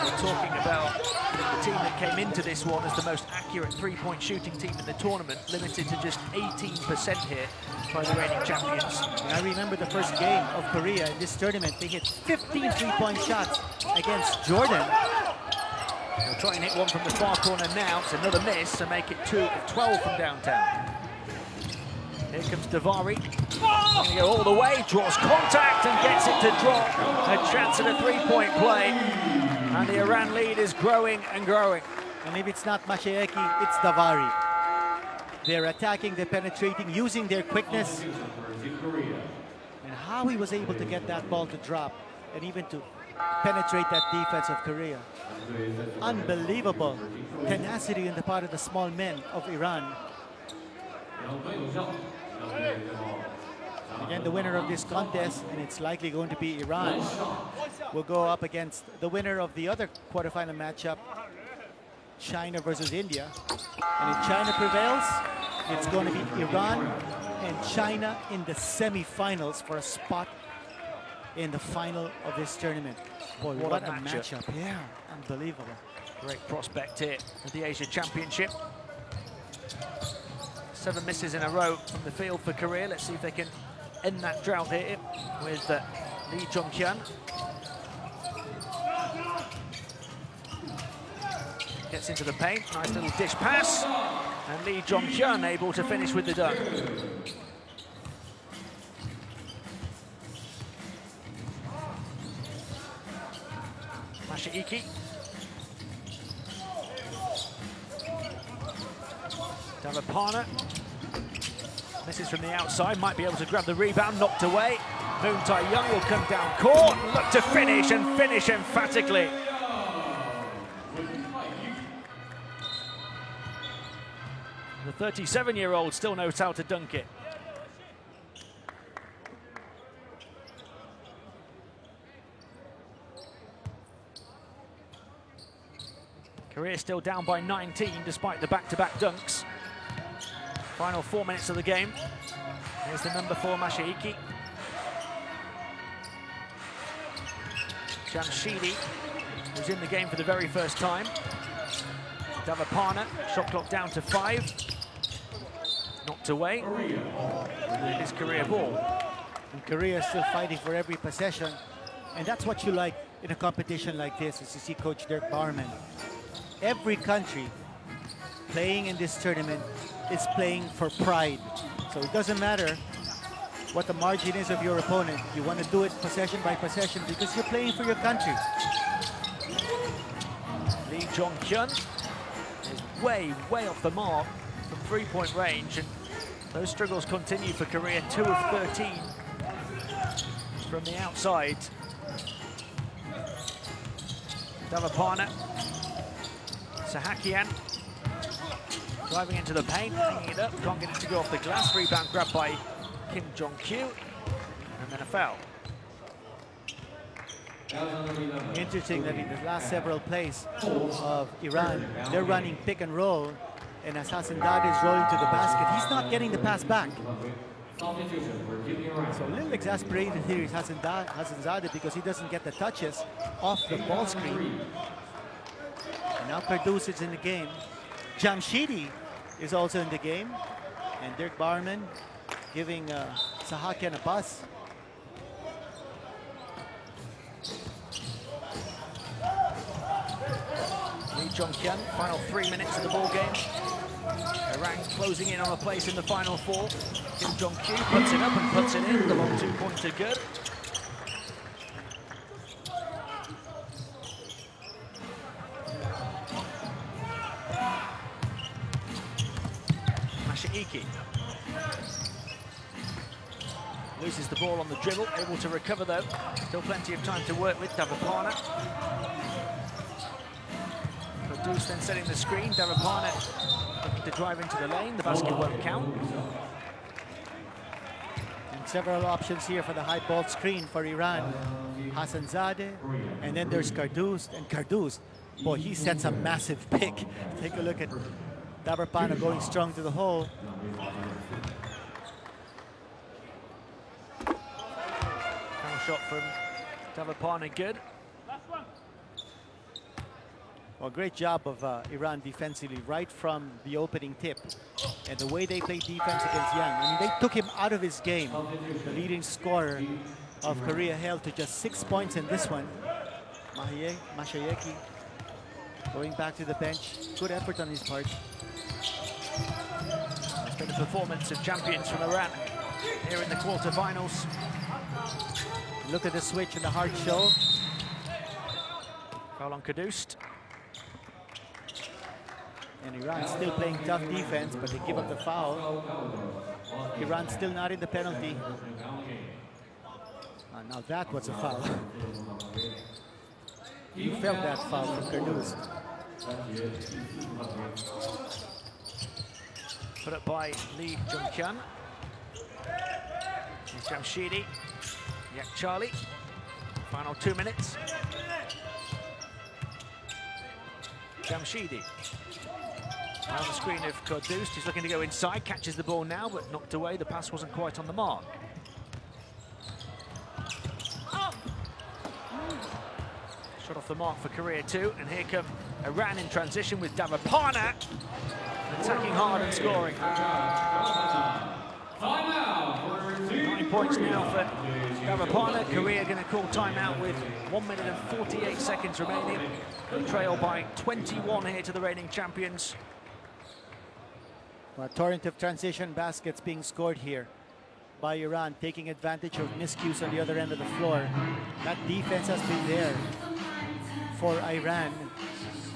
We're talking about the team that came into this one as the most accurate three-point shooting team in the tournament, limited to just 18% here by the reigning champions. And I remember the first game of Korea in this tournament, they hit 15 three-point shots against Jordan. They'll try and hit one from the far corner now. It's another miss to make it 2 of 12 from downtown. Here comes Davari. Going to go all the way, draws contact and gets it to drop. A chance at a three-point play. And the Iran lead is growing and growing. And if it's not Mashieki, it's Davari. They're attacking, they're penetrating, using their quickness. And how he was able to get that ball to drop and even to penetrate that defense of Korea. Unbelievable tenacity in the part of the small men of Iran. Again, the winner of this contest, and it's likely going to be Iran, will go up against the winner of the other quarterfinal matchup, China versus India. And if China prevails, It's going to be Iran and China in the semifinals for a spot in the final of this tournament. Boy, what a matchup. Yeah, unbelievable. Great prospect here at the Asia Championship. 7 misses in a row from the field for Korea. Let's see if they can end that drought here with Lee Jong-hyun. Gets into the paint, nice little dish pass. And Lee Jong-hyun able to finish with the dunk. Mashiiki. Davapana. Misses from the outside, might be able to grab the rebound, knocked away. Moon Tae-young will come down court, look to finish and finish emphatically. The 37-year-old still knows how to dunk it. Korea still down by 19 despite the back-to-back dunks. Final 4 minutes of the game. Here's the number 4, Mashiiki. Jamshidi, who's in the game for the very first time. Davapana, shot clock down to 5. Knocked away. It is Korea ball. And Korea is still fighting for every possession. And that's what you like in a competition like this, as you see Coach Dirk Barman. Every country playing in this tournament is playing for pride. So it doesn't matter what the margin is of your opponent. You want to do it possession by possession because you're playing for your country. Lee Jong-hyun is way off the mark from three-point range, and those struggles continue for Korea. 2 of 13 from the outside. Davapana, Sahakian driving into the paint, hanging it up, can't get it to go off the glass. Rebound grabbed by Kim Jong-kyu, and then a foul. Interesting that in the last several plays of Iran, they're running pick and roll, and as Hassanzadeh is rolling to the basket, he's not getting the pass back. So a little exasperated here is Hassanzadeh because he doesn't get the touches off the ball screen. And now Kardus is in the game. Jamshidi is also in the game. And Dirk Barman giving Sahakian a bus. Lee Jong-hyun, final 3 minutes of the ball game. Iran closing in on a place in the final 4. Kim Jong-kyu puts it up and puts it in. The long 2-pointer good. Mashiiki loses the ball on the dribble, able to recover though. Still plenty of time to work with. Davapana. Kardus then setting the screen. Davapana looking to drive into the lane. The basket won't count. And several options here for the high ball screen for Iran. Hassanzadeh, and then there's Kardus. And Kardus, boy, he sets a massive pick. Take a look at Davapana going strong to the hole. Final shot from Davapana, good. Well, great job of Iran defensively right from the opening tip. And the way they played defense against Yang. I mean, they took him out of his game. The leading scorer of Korea held to just 6 points in this one. Mashiiki going back to the bench. Good effort on his part. It's been the performance of champions from Iran here in the quarterfinals. Look at the switch and the hard show. Foul on Kardus. And Iran still playing tough defense, but they give up the foul. Iran still not in the penalty. Now that was a foul. You felt that foul from Kardus. Put up by Lee Jong-hyun. Here's Jamshidi. Yak Charlie. Final 2 minutes. Jamshidi. On the screen of Kudus, he's looking to go inside, catches the ball now, but knocked away. The pass wasn't quite on the mark. Shot off the mark for Korea too, and here come Iran in transition with Davapana attacking hard and scoring. 9 points now for Davapana. Korea going to call timeout with 1 minute and 48 seconds remaining. They trail by 21 here to the reigning champions. A torrent of transition baskets being scored here by Iran, taking advantage of miscues on the other end of the floor. That defense has been there for Iran.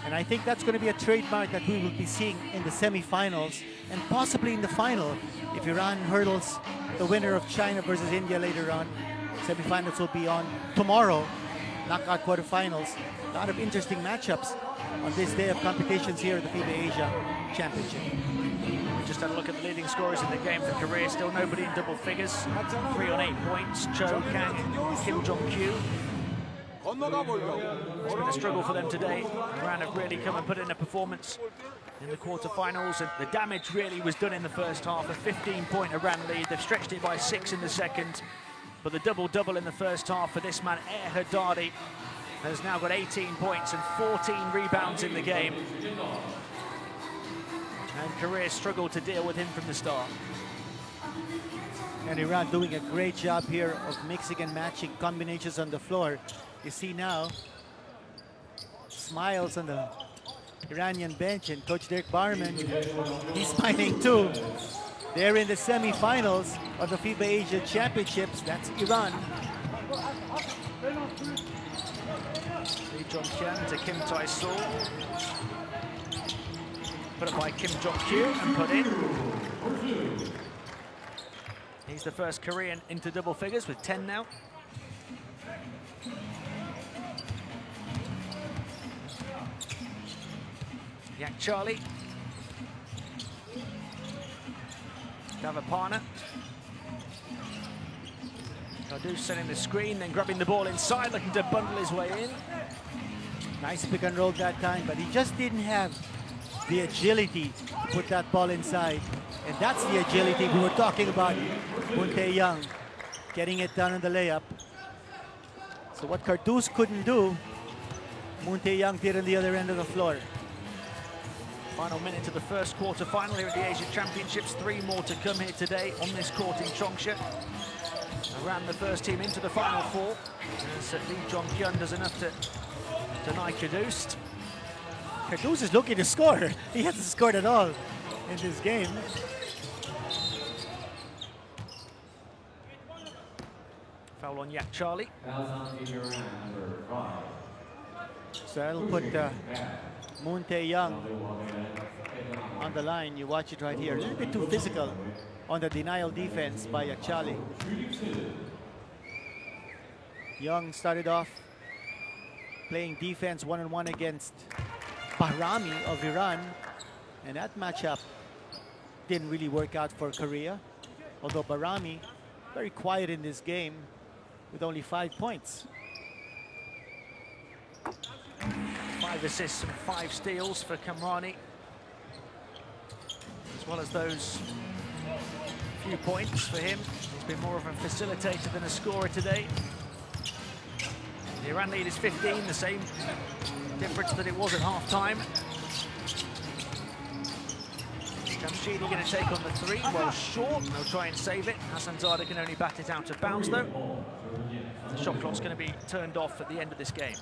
And I think that's going to be a trademark that we will be seeing in the semifinals and possibly in the final if Iran hurdles the winner of China versus India later on. Semifinals will be on tomorrow, knockout quarterfinals. A lot of interesting matchups on this day of competitions here at the FIBA Asia Championship. We just had a look at the leading scorers in the game for Korea. Still nobody in double figures. 3 on 8 points. Cho Kang, Kim Jong-kyu. It's been a struggle for them today. Iran have really come and put in a performance in the quarterfinals, and the damage really was done in the first half. A 15-point Iran lead. They've stretched it by 6 in the second, but the double-double in the first half for this man, Haddadi, has now got 18 points and 14 rebounds in the game. And Korea struggled to deal with him from the start. And Iran doing a great job here of mixing and matching combinations on the floor. You see now, smiles on the Iranian bench, and Coach Dirk Barman, he's smiling too. They're in the semifinals of the FIBA Asia Championships. That's Iran. Lee Jong-kyun to Kim Tae-sol. Put up by Kim Jong-kyu and put in. He's the first Korean into double figures with 10 now. Yak Charlie. Davapana. Kudus setting the screen, then grabbing the ball inside, looking to bundle his way in. Nice pick and roll that time, but he just didn't have the agility to put that ball inside. And that's the agility we were talking about. Moon Tae-young getting it done in the layup. So what Kudus couldn't do, Moon Tae-young did on the other end of the floor. Final minute of the first quarter final here at the Asia Championships. 3 more to come here today on this court in Chongsha. Iran, the first team into the Final 4. As Lee Jong-kyun does enough to deny Kudus. Kudus is looking to score. He hasn't scored at all in this game. Foul on Yak Charlie. So that'll put Moon Tae-young on the line. You watch it right here. A little bit too physical on the denial defense by Yak Charlie. Young started off playing defense one-on-one against Bahrami of Iran, and that matchup didn't really work out for Korea, although Bahrami very quiet in this game with only 5 points. 5 assists and 5 steals for Kamrani, as well as those few points for him. He's been more of a facilitator than a scorer today. The Iran lead is 15, the same difference that it was at half-time. Jamshidi going to take on the 3, well short. They'll try and save it. Hassanzadeh can only bat it out of bounds though. The shot clock's going to be turned off at the end of this game.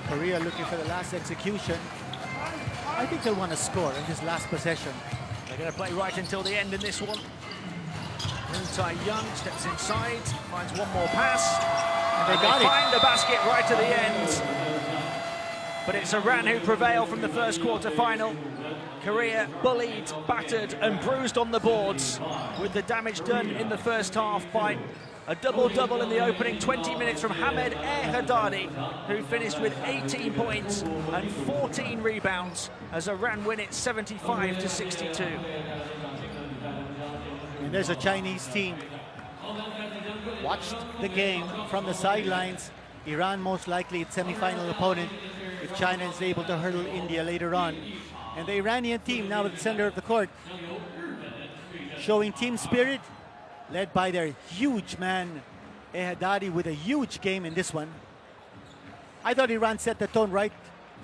Korea looking for the last execution. I think they'll want to score in this last possession. They're going to play right until the end in this one. Moon Tae-young steps inside, finds one more pass. And they got it. Find the basket right to the end. But it's Iran who prevail from the first quarter final. Korea bullied, battered and bruised on the boards, with the damage done in the first half by a double-double in the opening 20 minutes from Hamed Haddadi, who finished with 18 points and 14 rebounds as Iran win it 75-62. And there's a Chinese team. Watched the game from the sidelines. Iran most likely its semi-final opponent if China is able to hurdle India later on. And the Iranian team now at the center of the court, showing team spirit, led by their huge man, Ehadadi, with a huge game in this one. I thought Iran set the tone right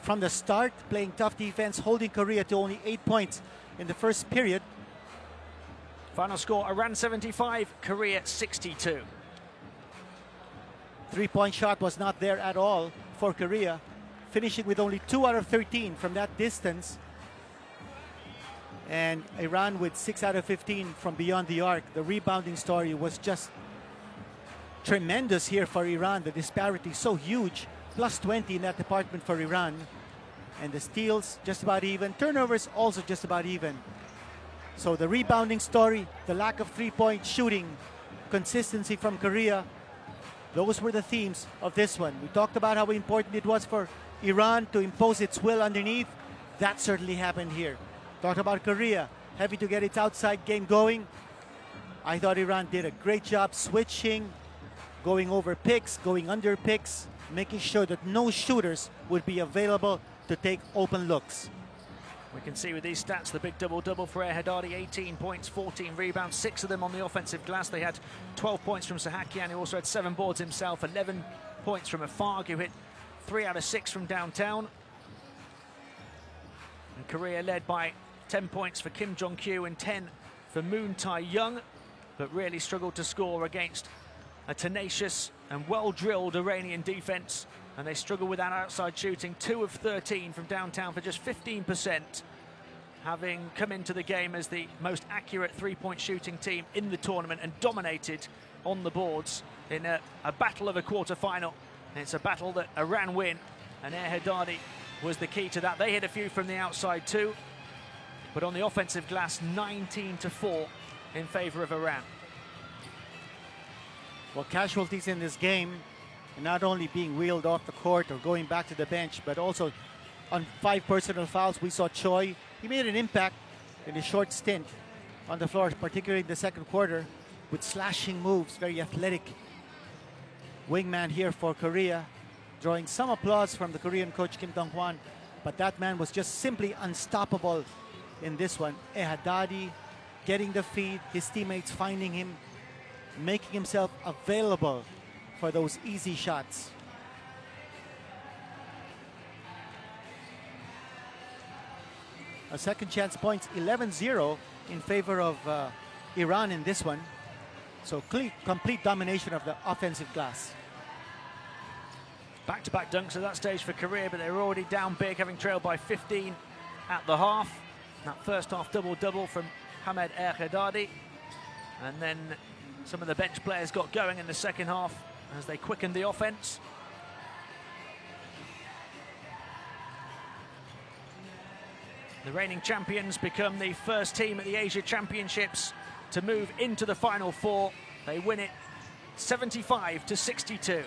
from the start, playing tough defense, holding Korea to only 8 points in the first period. Final score, Iran 75, Korea 62. Three-point shot was not there at all for Korea, finishing with only 2 out of 13 from that distance. And Iran with 6 out of 15 from beyond the arc. The rebounding story was just tremendous here for Iran. The disparity so huge, plus 20 in that department for Iran. And the steals just about even, turnovers also just about even. So the rebounding story, the lack of three-point shooting, consistency from Korea, those were the themes of this one. We talked about how important it was for Iran to impose its will underneath. That certainly happened here. Talked about Korea, having to get its outside game going. I thought Iran did a great job switching, going over picks, going under picks, making sure that no shooters would be available to take open looks. We can see with these stats the big double-double for Ehadadi, 18 points, 14 rebounds, 6 of them on the offensive glass. They had 12 points from Sahakian, who also had 7 boards himself, 11 points from Afag, who hit 3 out of 6 from downtown. And Korea led by 10 points for Kim Jong-kyu and 10 for Moon Tae-young, but really struggled to score against a tenacious and well-drilled Iranian defense. And they struggle with that outside shooting, 2 of 13 from downtown for just 15%, having come into the game as the most accurate three-point shooting team in the tournament and dominated on the boards in a battle of a quarter-final. It's a battle that Iran win, and Ehadadi was the key to that. They hit a few from the outside too, but on the offensive glass, 19-4 in favor of Iran. Well, casualties in this game, not only being wheeled off the court or going back to the bench, but also on 5 personal fouls. We saw Choi. He made an impact in a short stint on the floor, particularly in the second quarter, with slashing moves, very athletic wingman here for Korea, drawing some applause from the Korean coach Kim Dong-hwan, but that man was just simply unstoppable in this one. Ehadadi getting the feed, his teammates finding him, making himself available for those easy shots. A second chance points, 11-0 in favor of Iran in this one. So complete domination of the offensive glass. Back-to-back dunks at that stage for Korea, but they were already down big, having trailed by 15 at the half. That first half double-double from Hamed Ehadadi. And then some of the bench players got going in the second half as they quickened the offense. The reigning champions become the first team at the Asia Championships to move into the Final Four. They win it 75-62.